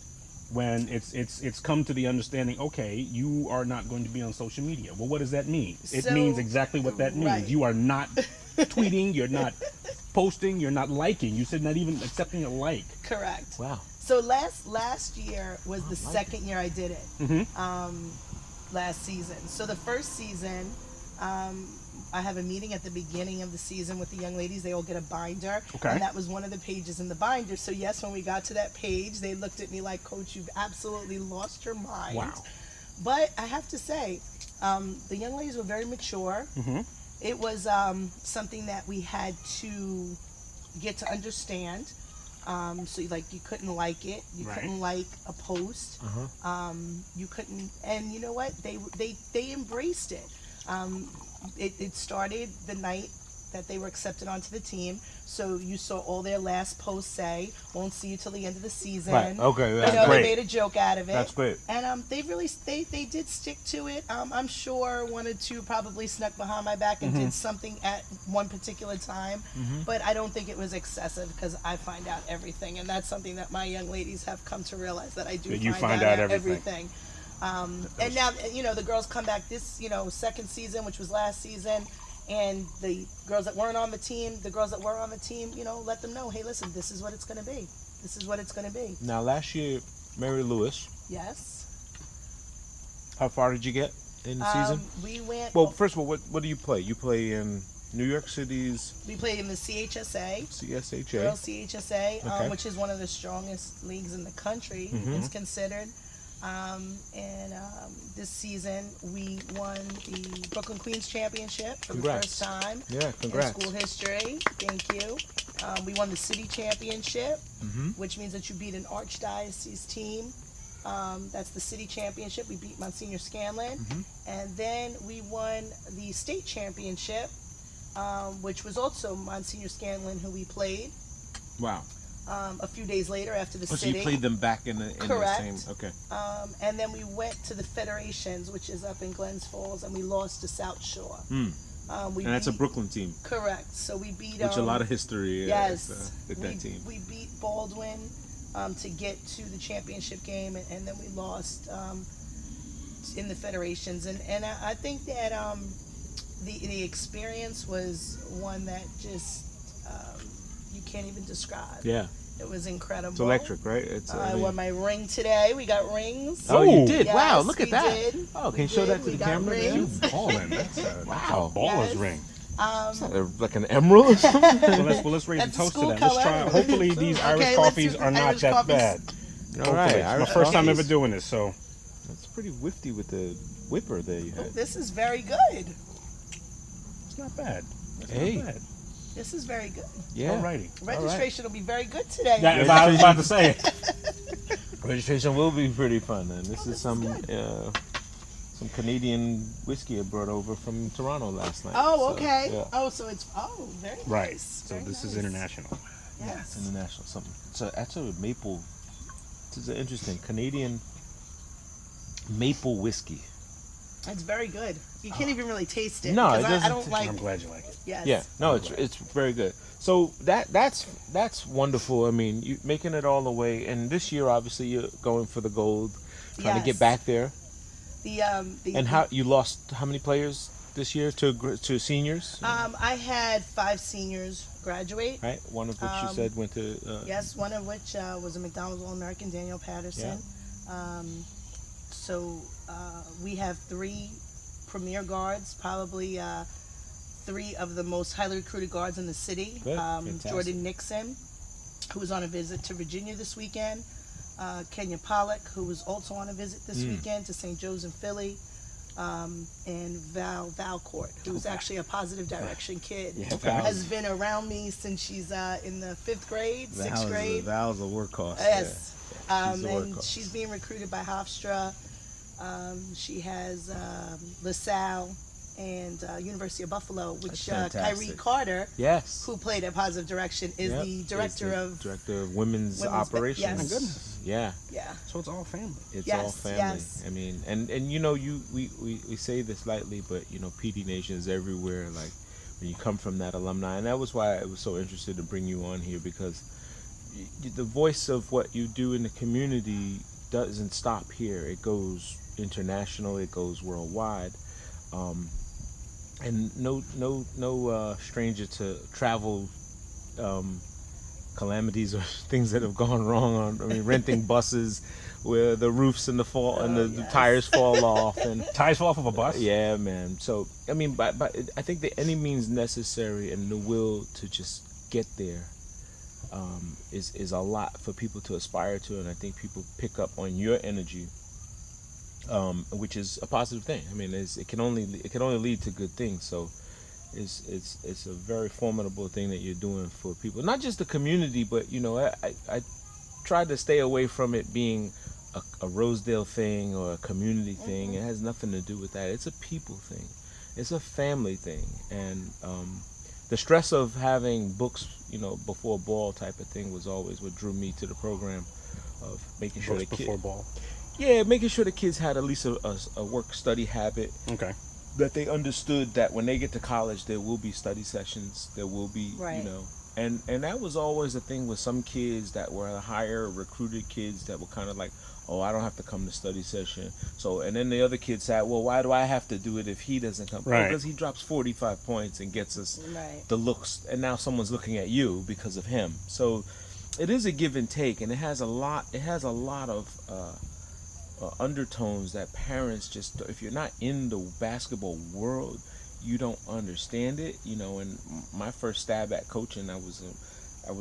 when it's come to the understanding, okay, you are not going to be on social media? Well, what does that mean? It So, means exactly what that means. right. You are not tweeting, you're not posting, you're not liking. You said not even accepting a like. Correct. Wow. So last year was the second year I did it. Last season. So the first season, I have a meeting at the beginning of the season with the young ladies. They all get a binder. Okay. And that was one of the pages in the binder. So yes, when we got to that page, they looked at me like, Coach, you've absolutely lost your mind. Wow. But I have to say, the young ladies were very mature. It was something that we had to get to understand. So like you couldn't like it, you Right. couldn't like a post, you couldn't, and you know what? They embraced it. It started the night that they were accepted onto the team. So you saw all their last posts say, "Won't see you till the end of the season." Right. Okay. That's You know, great. they made a joke out of it. That's great. And they did stick to it. I'm sure one or two probably snuck behind my back and did something at one particular time, but I don't think it was excessive because I find out everything, and that's something that my young ladies have come to realize that I do. That you find out everything. And now the girls come back this second season, which was last season. And the girls that weren't on the team, the girls that were on the team, let them know, hey, listen, this is what it's going to be. This is what it's going to be. Now, last year, Mary Lewis, Yes. how far did you get in the season? We went. Well, first of all, what do you play? You play in New York City's We played in the CHSA, CSHA. Girls CHSA, Okay. which is one of the strongest leagues in the country. It's considered. This season we won the Brooklyn Queens Championship for Congrats. the first time Yeah, congrats. in school history. Thank you. We won the city championship, which means that you beat an archdiocese team. That's the city championship. We beat Monsignor Scanlon. And then we won the state championship, which was also Monsignor Scanlon who we played. Wow. A few days later after the So city. you played them back in the Correct. same. Okay. And then we went to the Federations, which is up in Glens Falls, and we lost to South Shore. And that's a Brooklyn team, Correct. So we beat. which a lot of history. Yes. With that team. We beat Baldwin to get to the championship game, and then we lost in the Federations. And I think that the experience was one that just you can't even describe. Yeah. It was incredible. It's electric, right? It's. I won my ring today. We got rings. Oh, you did! Yes, Wow, look at we that. did. Oh, can you We show that did. to We the got camera? there? rings. Balling. That's Wow. a baller's Yes. ring. Is that like an emerald or something? Let's raise a That's toast to school that. Let's color. try. Hopefully these Okay, Irish let's coffees do are not Irish that coffees. bad. All right. It's my first time ever doing this, so That's pretty whiffy with the whipper there you had. This is very good. it's not bad. That's Hey. not bad. This is very good. Yeah. Alrighty. Registration will be very good today. Yeah, I was about to say. Registration will be pretty fun, and this is some Canadian whiskey I brought over from Toronto last night. Oh, So, okay. yeah. Oh, so it's very nice. Right. So Very this is nice. international. Yeah, it's international something. So that's a maple. This is an interesting Canadian maple whiskey. It's very good. You can't even really taste it. No, because it I doesn't don't taste- like. I'm glad you like it. Yes. Yeah, no, it's very good. So that's wonderful. I mean, you making it all the way, and this year obviously you're going for the gold, trying to get Yes. back there. The And how you lost how many players this year to seniors? I had 5 seniors graduate. Right, one of which you said went to. Yes, one of which was a McDonald's All-American, Daniel Patterson. So we have 3 premier guards, probably 3 of the most highly recruited guards in the city. Good, fantastic. Jordan Nixon, who was on a visit to Virginia this weekend. Kenya Pollock, who was also on a visit this weekend to St. Joe's in Philly. And Val Valcourt, who's actually a Positive Direction kid, has been around me since she's in the 5th grade, 6th grade. Val's a workhorse. Yes. She's a and workhorse. she's being recruited by Hofstra. She has LaSalle and University of Buffalo, which Kyrie Carter, who played at Positive Direction, is the director of women's operations. Yes. My goodness. Yeah. So it's all family. It's all family. I mean, and you know, we say this lightly, but you know, PD Nation is everywhere. Like when you come from that alumni, and that was why I was so interested to bring you on here, because the voice of what you do in the community doesn't stop here. It goes international. It goes worldwide. And no stranger to travel calamities or things that have gone wrong. Renting buses where the roofs and the tires fall off, and Tires fall off of a bus. Yeah, man. So I mean, but I think the any means necessary and the will to just get there is a lot for people to aspire to, and I think people pick up on your energy. Which is a positive thing. I mean, it can only lead to good things. So, it's a very formidable thing that you're doing for people, not just the community, but you know, I try to stay away from it being a Rosedale thing or a community thing. It has nothing to do with that. It's a people thing. It's a family thing, and the stress of having books, you know, before ball type of thing was always what drew me to the program, of making sure the kids before ball. Yeah, making sure the kids had at least a work-study habit. Okay. That they understood that when they get to college, there will be study sessions. There will be, you know, and that was always the thing with some kids that were higher recruited kids that were kind of like, oh, I don't have to come to study session. So, and then the other kids said, well, why do I have to do it if he doesn't come? Right. Because he drops 45 points and gets us the looks, and now someone's looking at you because of him. So, it is a give and take, and it has a lot of undertones that parents just, if you're not in the basketball world, you don't understand it, you know. And my first stab at coaching, I was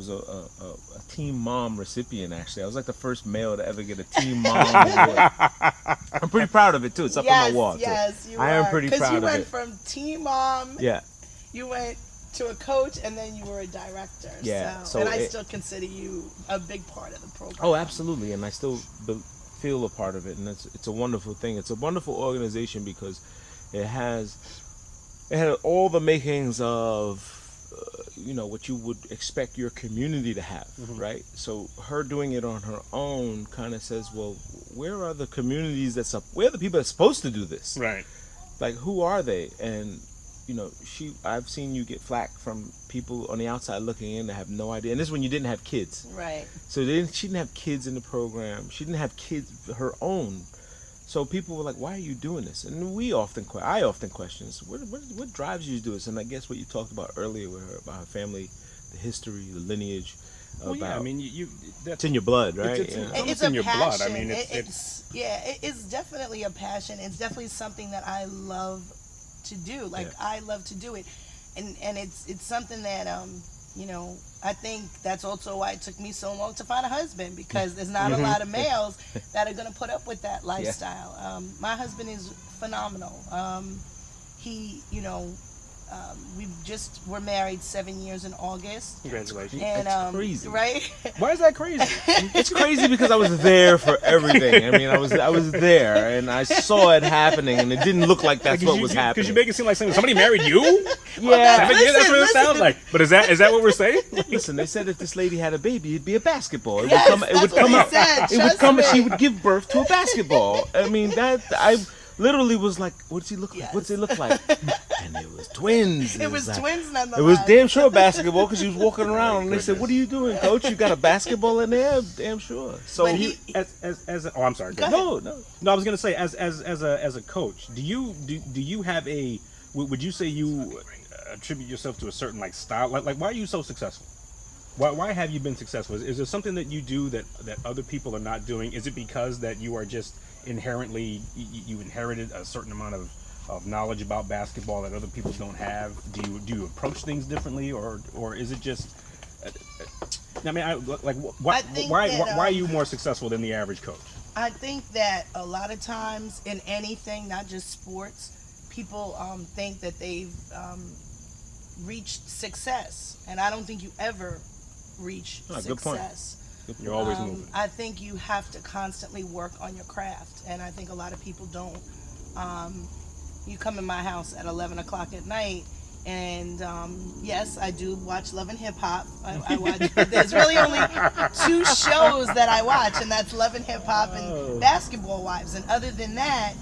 a Team Mom recipient. Actually, I was like the first male to ever get a Team Mom award. I'm pretty proud of it too. It's up on my wall too. Yes, you I am pretty proud of it. Because you went from Team Mom. Yeah. You went to a coach, and then you were a director. Yeah. So and I still consider you a big part of the program. Oh, absolutely, and I still feel a part of it, and it's a wonderful thing. It's a wonderful organization because it had all the makings of you know, what you would expect your community to have, right? So her doing it on her own kind of says, well, where are the communities where are the people that's supposed to do this, right? Like, who are they? And you know, I've seen you get flack from people on the outside looking in that have no idea. And this is when you didn't have kids. Right. So she didn't have kids in the program. She didn't have kids her own. So people were like, why are you doing this? And I often question, so what drives you to do this? And I guess what you talked about earlier with her, about her family, the history, the lineage. Well, yeah, I mean, it's in your blood, right? It's in your passion. blood. I mean, it's definitely a passion. It's definitely something that I love to do. Like, I love to do it, and it's something that you know, I think that's also why it took me so long to find a husband, because there's not a lot of males that are going to put up with that lifestyle. My husband is phenomenal. He, you know, we're married 7 years in August. Congratulations. And, that's crazy. Right? Why is that crazy? It's crazy because I was there for everything. I mean, I was there, and I saw it happening, and it didn't look like that's what was happening. Because you make it seem like somebody married you? Yeah. 7 years, that's what it sounds like. But is that what we're saying? Listen, they said if this lady had a baby, it'd be a basketball. It Yes, would come out. Said, It would come. She would give birth to a basketball. I mean, I literally was like, "What's he look like? What's he look like?" And it was twins. It was twins, nonetheless. It was damn sure basketball, because she was walking around, and they said, "What are you doing, Coach? You got a basketball in there?" Damn sure. So I'm sorry. No. I was gonna say, as a coach, do you have a? Would you say you attribute yourself to a certain like style? Like why are you so successful? Why have you been successful? Is there something that you do that other people are not doing? Is it because that you are just inherently, you inherited a certain amount of knowledge about basketball that other people don't have? Do you approach things differently, or is it just I mean, I think why that, are you more successful than the average coach? I think that a lot of times in anything, not just sports, people think that they've reached success, and I don't think you ever reach Good point. success. You're always moving. I think you have to constantly work on your craft, and I think a lot of people don't. You come in my house at 11 o'clock at night, and yes, I do watch Love and Hip Hop. I watch, but there's really only 2 shows that I watch, and that's Love and Hip Hop and Basketball Wives. And other than that,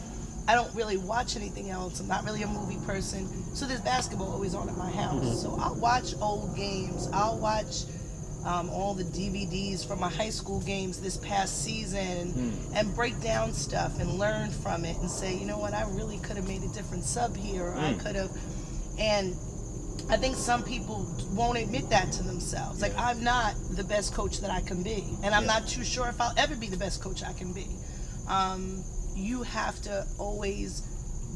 I don't really watch anything else. I'm not really a movie person, so there's basketball always on at my house. So I'll watch old games. I'll watch all the DVDs from my high school games this past season and break down stuff and learn from it and say, you know what, I really could have made a different sub here, or I could have. And I think some people won't admit that to themselves. Like, I'm not the best coach that I can be, and I'm not too sure if I'll ever be the best coach I can be. You have to always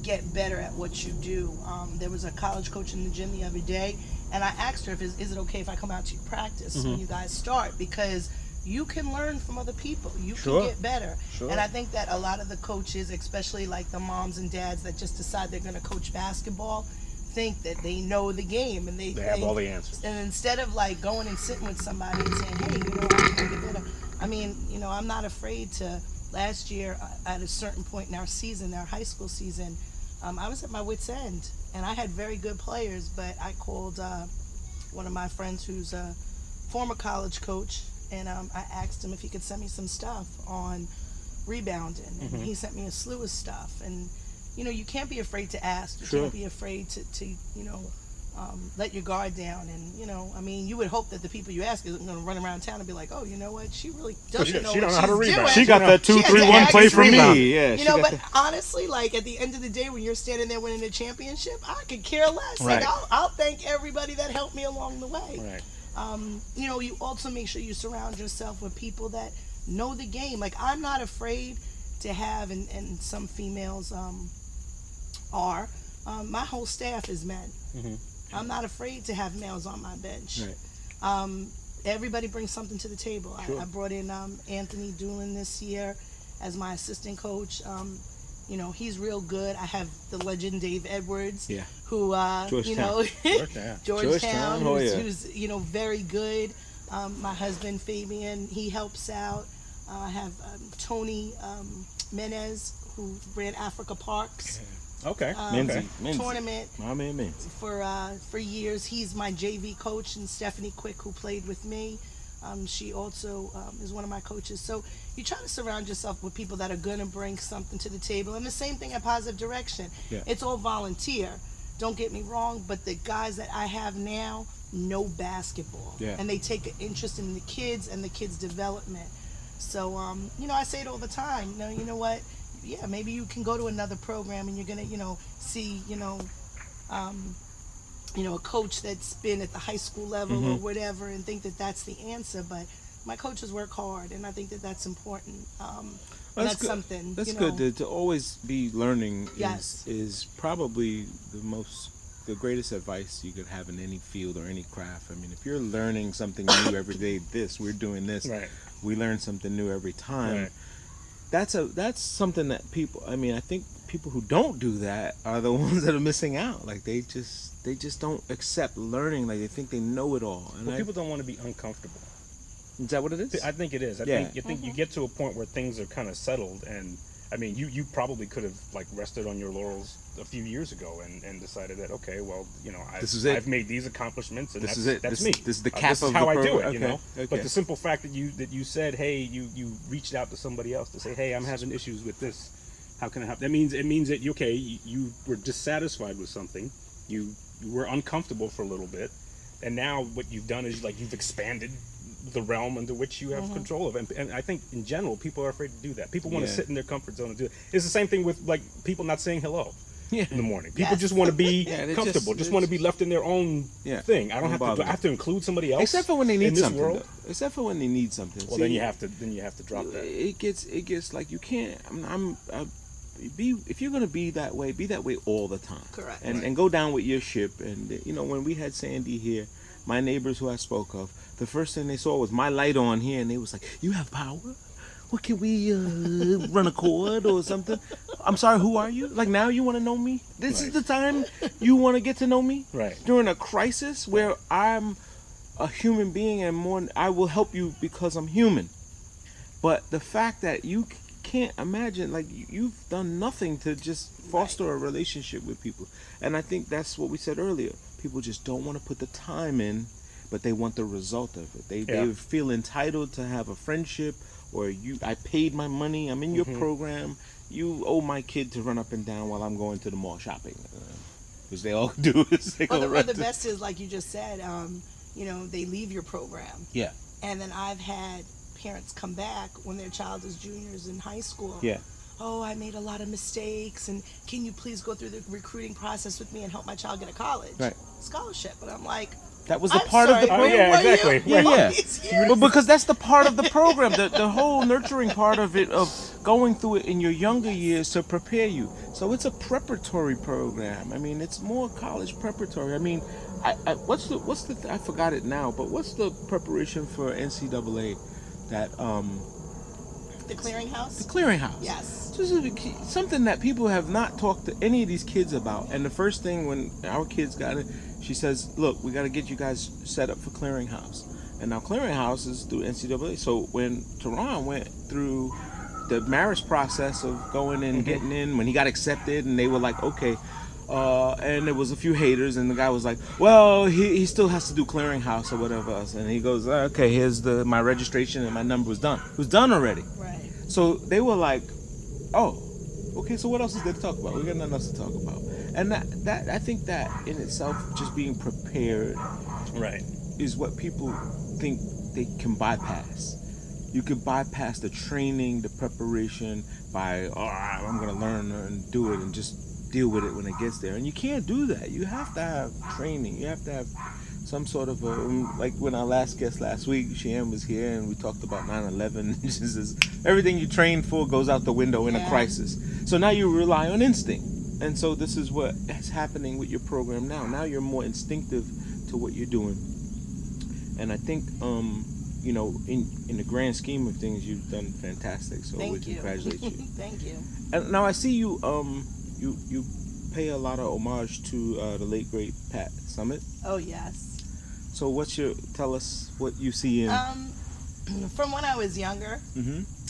get better at what you do. There was a college coach in the gym the other day, and I asked her, is it okay if I come out to your practice when you guys start? Because you can learn from other people. You can get better. And I think that a lot of the coaches, especially like the moms and dads that just decide they're going to coach basketball, think that they know the game, and they have all the answers. And instead of like going and sitting with somebody and saying, hey, you know, I can get better. I mean, you know, I'm not afraid to. Last year, at a certain point in our season, our high school season, I was at my wit's end, and I had very good players, but I called one of my friends who's a former college coach, and I asked him if he could send me some stuff on rebounding, and he sent me a slew of stuff. And you know, you can't be afraid to ask. You can't be afraid to you know, let your guard down. And you know, I mean, you would hope that the people you ask isn't going to run around town and be like, oh, you know what, she really doesn't know what she's doing. She got that 2-3-1 play from me. Yeah, you know, but honestly, like at the end of the day, when you're standing there winning a championship, I could care less. Right. Like I'll thank everybody that helped me along the way. Right. You know, you also make sure you surround yourself with people that know the game. Like, I'm not afraid to have, and some females are, my whole staff is men. I'm not afraid to have males on my bench. Right. Everybody brings something to the table. I brought in Anthony Doolin this year as my assistant coach. You know, he's real good. I have the legend Dave Edwards, who, you know, Georgetown, who's, you know, very good. My husband, Fabian, he helps out. I have Tony Menez, who ran Africa Parks. Tournament for years. He's my JV coach, and Stephanie Quick, who played with me, she also is one of my coaches. So you try to surround yourself with people that are going to bring something to the table. And the same thing at Positive Direction. It's all volunteer. Don't get me wrong, but the guys that I have now know basketball, and they take an interest in the kids and the kids' development. So you know, I say it all the time. You know what? Yeah, maybe you can go to another program and you're gonna, you know, see, you know, a coach that's been at the high school level or whatever, and think that that's the answer. But my coaches work hard, and I think that that's important. That's good. Something that's good to always be learning. Is probably the greatest advice you could have in any field or any craft. I mean, if you're learning something new every day, we're doing this, we learn something new every time. That's something that people, I mean, I think people who don't do that are the ones that are missing out. Like, they just don't accept learning. Like, they think they know it all. And people don't want to be uncomfortable. Is that what it is? I think it is. I think you get to a point where things are kind of settled, and I mean, you probably could have like rested on your laurels a few years ago and decided that, okay, well, you know, I've made these accomplishments, and that's me. This is the cap this is of how the I do program. it, you know. But the simple fact that you said, hey, you reached out to somebody else to say, hey, I'm having issues with this. How can I help? It means that you were dissatisfied with something. You were uncomfortable for a little bit, and now what you've done is you've expanded the realm under which you have control of, and I think in general people are afraid to do that. People want to sit in their comfort zone and do it. It's the same thing with like people not saying hello in the morning. People just want to be comfortable, just want to be left in their own thing. I don't have to include somebody else, except for when they need something. World. Except for when they need something. Well, then you have to drop that. It gets like you can't. If you're gonna be that way all the time. Correct. And go down with your ship. And you know, when we had Sandy here, my neighbors who I spoke of, the first thing they saw was my light on here, and they was like, "You have power? What, can we run a cord or something? I'm sorry, who are you? Like, now you want to know me? This is the time you want to get to know me? Right. During a crisis where I'm a human being and more, I will help you because I'm human. But the fact that you can't imagine, like, you've done nothing to just foster a relationship with people. And I think that's what we said earlier. People just don't want to put the time in, but they want the result of it. They feel entitled to have a friendship, or I paid my money, I'm in your program, you owe my kid to run up and down while I'm going to the mall shopping. Because they all do is they go Well, the best is, like you just said, they leave your program. Yeah. And then I've had parents come back when their child is juniors in high school. Yeah. Oh, I made a lot of mistakes, and can you please go through the recruiting process with me and help my child get a college scholarship? But I'm like, that was the part of the program. Oh, yeah, exactly. Yeah. Well, because that's the part of the program, the whole nurturing part of it, of going through it in your younger years to prepare you. So it's a preparatory program. I mean, it's more college preparatory. I mean, what's the I forgot it now, but what's the preparation for NCAA? That the clearinghouse. The clearinghouse. Yes. This is something that people have not talked to any of these kids about. And the first thing when our kids got it, she says, "Look, we got to get you guys set up for clearinghouse." And now clearinghouse is through NCAA. So when Teron went through the marriage process of going and getting in, when he got accepted, and they were like, "Okay." And there was a few haters, and the guy was like, "Well, he still has to do clearinghouse or whatever else." And he goes, "Okay, here's my registration, and my number was done. It was done already." Right. So they were like, "Oh, okay. So what else is there to talk about? We got nothing else to talk about." And that I think that in itself, just being prepared, is what people think they can bypass. You can bypass the training, the preparation by, I'm going to learn and do it and just deal with it when it gets there. And you can't do that. You have to have training. You have to have some sort of like when our last guest last week, Cheyenne was here, and we talked about 9/11. She says everything you trained for goes out the window in a crisis. So now you rely on instinct. And so this is what is happening with your program now. Now you're more instinctive to what you're doing. And I think in the grand scheme of things, you've done fantastic. So we congratulate you. Thank you. And now I see you you pay a lot of homage to the late great Pat Summitt. Oh yes. So tell us what you see in from when I was younger,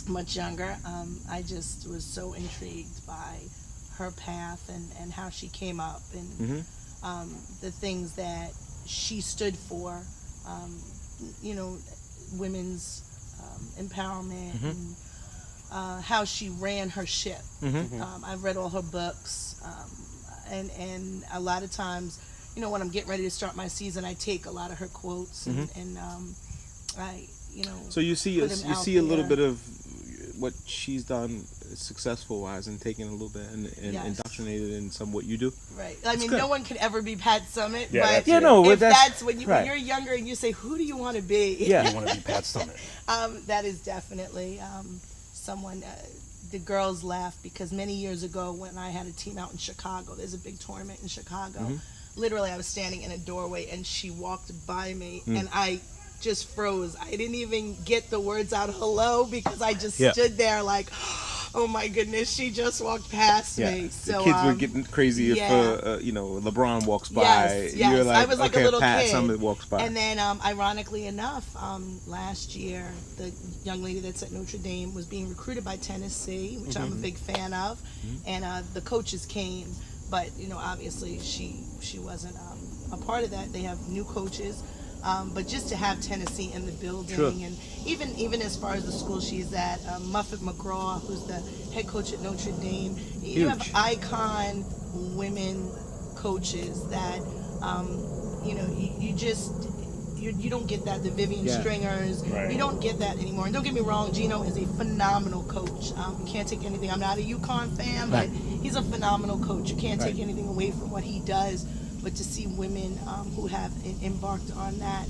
much younger, I just was so intrigued by her path and how she came up and the things that she stood for, women's empowerment and how she ran her ship. I've read all her books, and a lot of times, when I'm getting ready to start my season, I take a lot of her quotes and I, So you see a little bit of what she's done successful wise and taking a little bit and indoctrinated in some what you do. Right. I mean, no one could ever be Pat Summitt, yeah, but that's when you're younger and you say, who do you want to be? Yeah, you want to be Pat Summitt. That is definitely someone. The girls laugh because many years ago when I had a team out in Chicago, there's a big tournament in Chicago. Literally, I was standing in a doorway and she walked by me and I just froze. I didn't even get the words out hello because I just stood there like, oh my goodness, she just walked past me. So the kids were getting crazy if LeBron walks by. Yes. You're like, I was like a little Pat kid. Summitt walks by. And then, ironically enough, last year the young lady that's at Notre Dame was being recruited by Tennessee, which I'm a big fan of, and the coaches came, but obviously she wasn't a part of that. They have new coaches. But just to have Tennessee in the building, and even as far as the school she's at, Muffet McGraw, who's the head coach at Notre Dame, you have icon women coaches that you don't get that. The Vivian Stringers, you don't get that anymore. And don't get me wrong, Gino is a phenomenal coach. You can't take anything. I'm not a UConn fan, but he's a phenomenal coach. You can't take anything away from what he does. But to see women who have embarked on that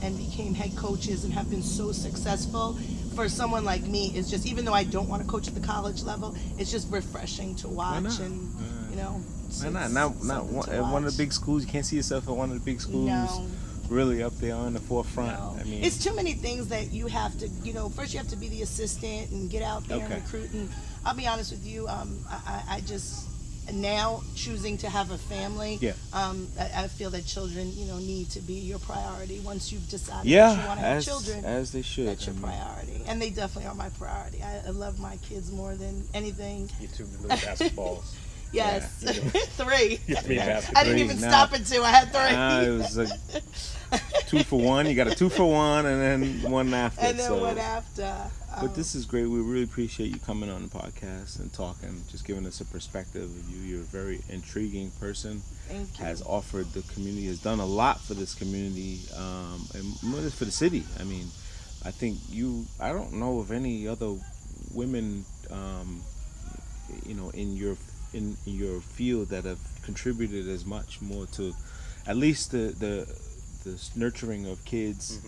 and became head coaches and have been so successful, for someone like me, it's just, even though I don't want to coach at the college level, it's just refreshing to watch, and you know. Why not? Not one, at one of the big schools. You can't see yourself at one of the big schools. No. Really up there on the forefront. No. I mean, it's too many things that you have to, you know, first you have to be the assistant and get out there and recruit. And I'll be honest with you, I just, now choosing to have a family, I feel that children, you know, need to be your priority once you've decided that you want to have children. As they should. That's your priority. And they definitely are my priority. I love my kids more than anything. You two little basketballs. Yes. Yeah. 3. Yeah, I didn't even stop at 2. I had 3. It was a 2 for 1. You got a 2 for 1 and then one after. And then one after. But this is great. We really appreciate you coming on the podcast and talking, just giving us a perspective of you. You're a very intriguing person. Thank you. Has offered the community, has done a lot for this community, and more for the city. I mean, I think I don't know of any other women, you know, in your field that have contributed as much more to at least the nurturing of kids,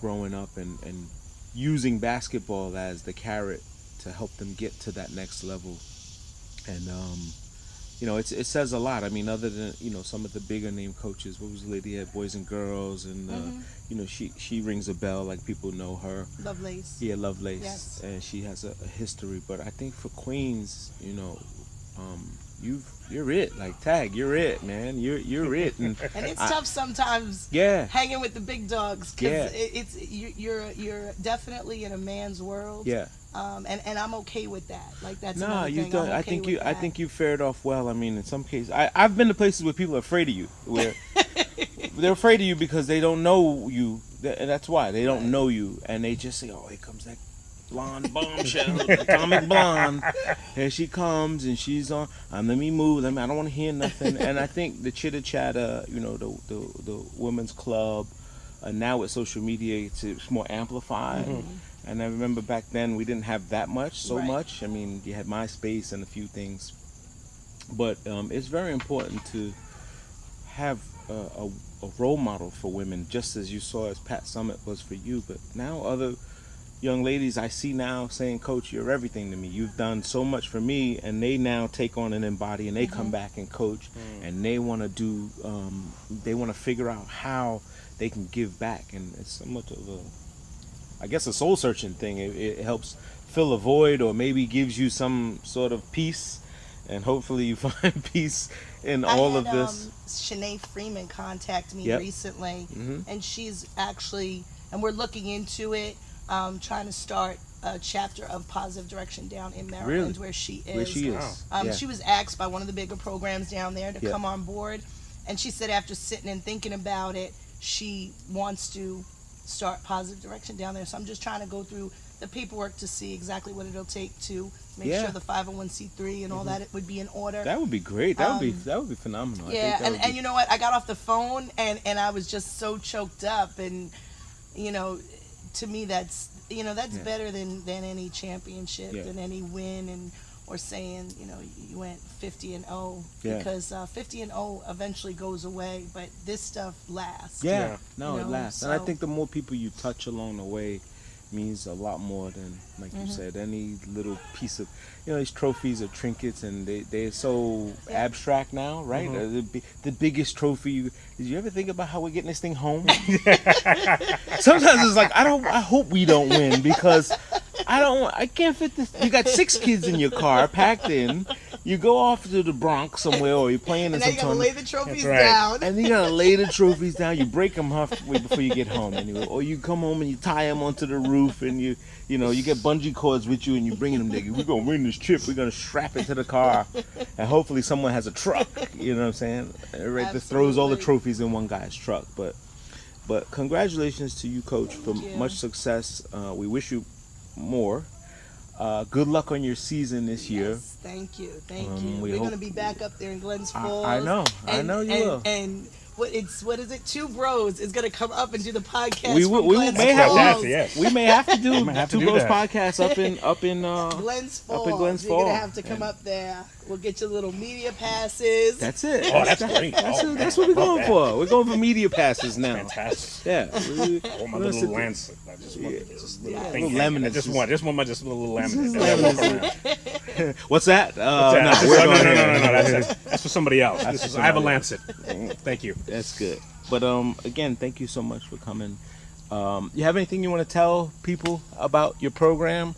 growing up and using basketball as the carrot to help them get to that next level. And you know, it says a lot. I mean, other than, you know, some of the bigger name coaches, what was the lady at Boys and Girls, and you know, she rings a bell, like people know her. Lovelace. Yeah, Lovelace. Yes. And she has a history. But I think for Queens, you know, you're it. Like, Tag, you're it, man. You're it. And it's tough sometimes. Yeah. Hanging with the big dogs, because you're definitely in a man's world. Yeah. And I'm okay with that. Like, that's no, another you thing. don't. I think you fared off well. I mean, in some cases, I've been to places where people are afraid of you, where they're afraid of you because they don't know you. That's why they don't know you, and they just say, "Oh, here comes that blonde bombshell, atomic blonde. Here she comes, and she's on. Let me move. I don't want to hear nothing." And I think the chitter chatter, you know, the women's club, now with social media, it's more amplified. And I remember back then we didn't have that much, much. I mean, you had MySpace and a few things, but it's very important to have a role model for women, just as you saw as Pat Summitt was for you. But now other young ladies I see now saying, "Coach, you're everything to me. You've done so much for me," and they now take on and embody, and they come back and coach, and they want to do, they want to figure out how they can give back, and it's somewhat of a soul searching thing. It helps fill a void, or maybe gives you some sort of peace, and hopefully you find peace in all of this. Shanae Freeman contacted me recently, and she's actually, and we're looking into it, trying to start a chapter of Positive Direction down in Maryland, where she is. She was asked by one of the bigger programs down there to come on board, and she said after sitting and thinking about it, she wants to start Positive Direction down there. So I'm just trying to go through the paperwork to see exactly what it'll take to make sure the 501c3 and all that would be in order. That would be great. That would be phenomenal. Yeah, and you know what? I got off the phone and I was just so choked up, and you know, to me that's better than any championship, than any win, and or saying, you know, you went 50-0, because 50-0 eventually goes away, but this stuff lasts. It lasts. So, and I think the more people you touch along the way means a lot more than, like you said, any little piece of, you know, these trophies are trinkets, and they're so abstract now, right? The biggest trophy. Did you ever think about how we're getting this thing home? Sometimes it's like, I hope we don't win, because I can't fit this. You got 6 kids in your car packed in. You go off to the Bronx somewhere, or you're playing in some tournament. And then you gotta lay the trophies down. And you gotta lay the trophies down. You break them halfway before you get home, anyway. Or you come home and you tie them onto the roof, and you get bungee cords with you, and you bring them there. We're gonna win this trip. We're gonna strap it to the car, and hopefully someone has a truck. You know what I'm saying? Right, that throws all the trophies in one guy's truck. But congratulations to you, Coach, for much success. We wish you more. Good luck on your season this year. Yes, thank you. We're going to be back up there in Glens Falls. I know you will. And what is it? Two Bros is gonna come up and do the podcast. We may have Falls. yes. We may have to do have to Two do Bros that. podcast up in Glens Falls. Up in Glens You're gonna Falls. have to come up there. We'll get you little media passes. That's it. Oh, that's great. That's what we're going for. We're going for media passes now. Fantastic. Yeah. Oh, my little lancet. I just want just little thing. laminate. I just want just a little laminate. What's that? No, that's for somebody else. I have a lancet. Thank you. That's good. But again, thank you so much for coming. You have anything you want to tell people about your program?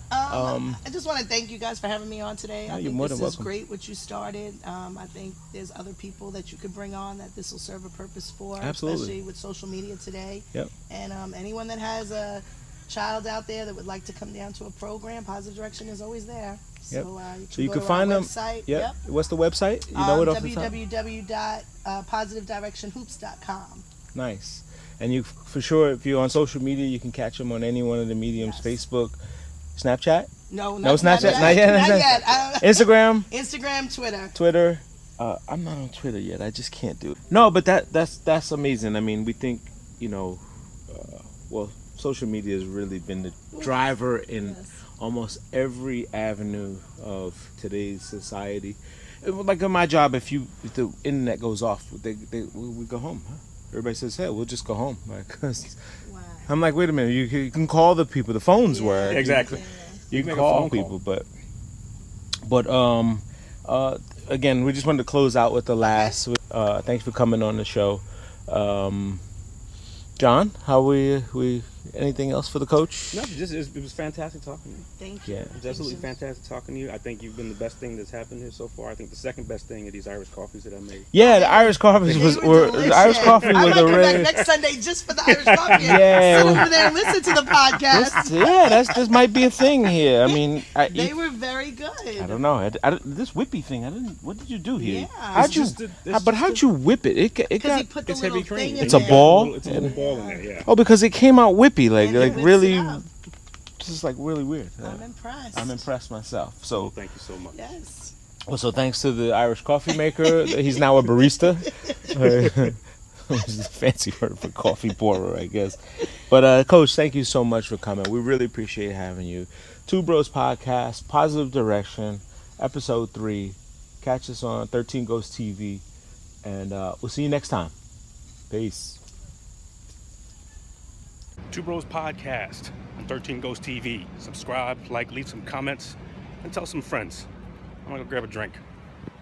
I just want to thank you guys for having me on today. I you're think more this than is welcome. great what you started. I think there's other people that you could bring on that this will serve a purpose for, Absolutely. especially with social media today. Yep. And anyone that has a child out there that would like to come down to a program, Positive Direction is always there. Yep. So you can go to find our them. website. Yep. What's the website? You know it off the top? www.positivedirectionhoops.com. Nice. And you, for sure, if you're on social media, you can catch them on any one of the mediums: Yes. Facebook, Snapchat. No, Snapchat. Not yet. Instagram, Instagram, Twitter. I'm not on Twitter yet. I just can't do it. No, but that's amazing. I mean, we think, social media has really been the driver in almost every avenue of today's society. Like in my job, if the internet goes off, we go home. Huh? Everybody says, "Hey, we'll just go home." Wow. I'm like, wait a minute. You can call the people. The phones work. Exactly. You can make a call phone people, but again, we just wanted to close out with the last. Thanks for coming on the show, John. How we anything else for the coach? No, it was fantastic talking to you. Thank you. Yeah. It was absolutely fantastic talking to you. I think you've been the best thing that's happened here so far. I think the second best thing are these Irish coffees that I made. Yeah, the Irish coffees They were delicious. the Irish coffee I was might a come back really. next Sunday just for the Irish coffee. Yeah. Sit over there and listen to the podcast. This might be a thing here. I mean, They were very good. I don't know. This whippy thing. What did you do here? Yeah. How'd you whip it? It Because he got. put the It's little heavy cream. thing in It's a there. ball? It's a little ball in there, yeah. Oh, because it came out whippy, And he whips really, it up. just like really weird. I'm impressed. I'm impressed myself. So, Thank you so much. Yes. so thanks to the Irish coffee maker. He's now a barista. Which is a fancy word for coffee pourer, I guess. But Coach, thank you so much for coming. We really appreciate having you. Two Bros Podcast, Positive Direction, Episode 3. Catch us on 13 Ghost TV, and we'll see you next time. Peace. Two Bros Podcast on 13 Ghost TV. Subscribe, leave some comments, and tell some friends. I'm gonna go grab a drink.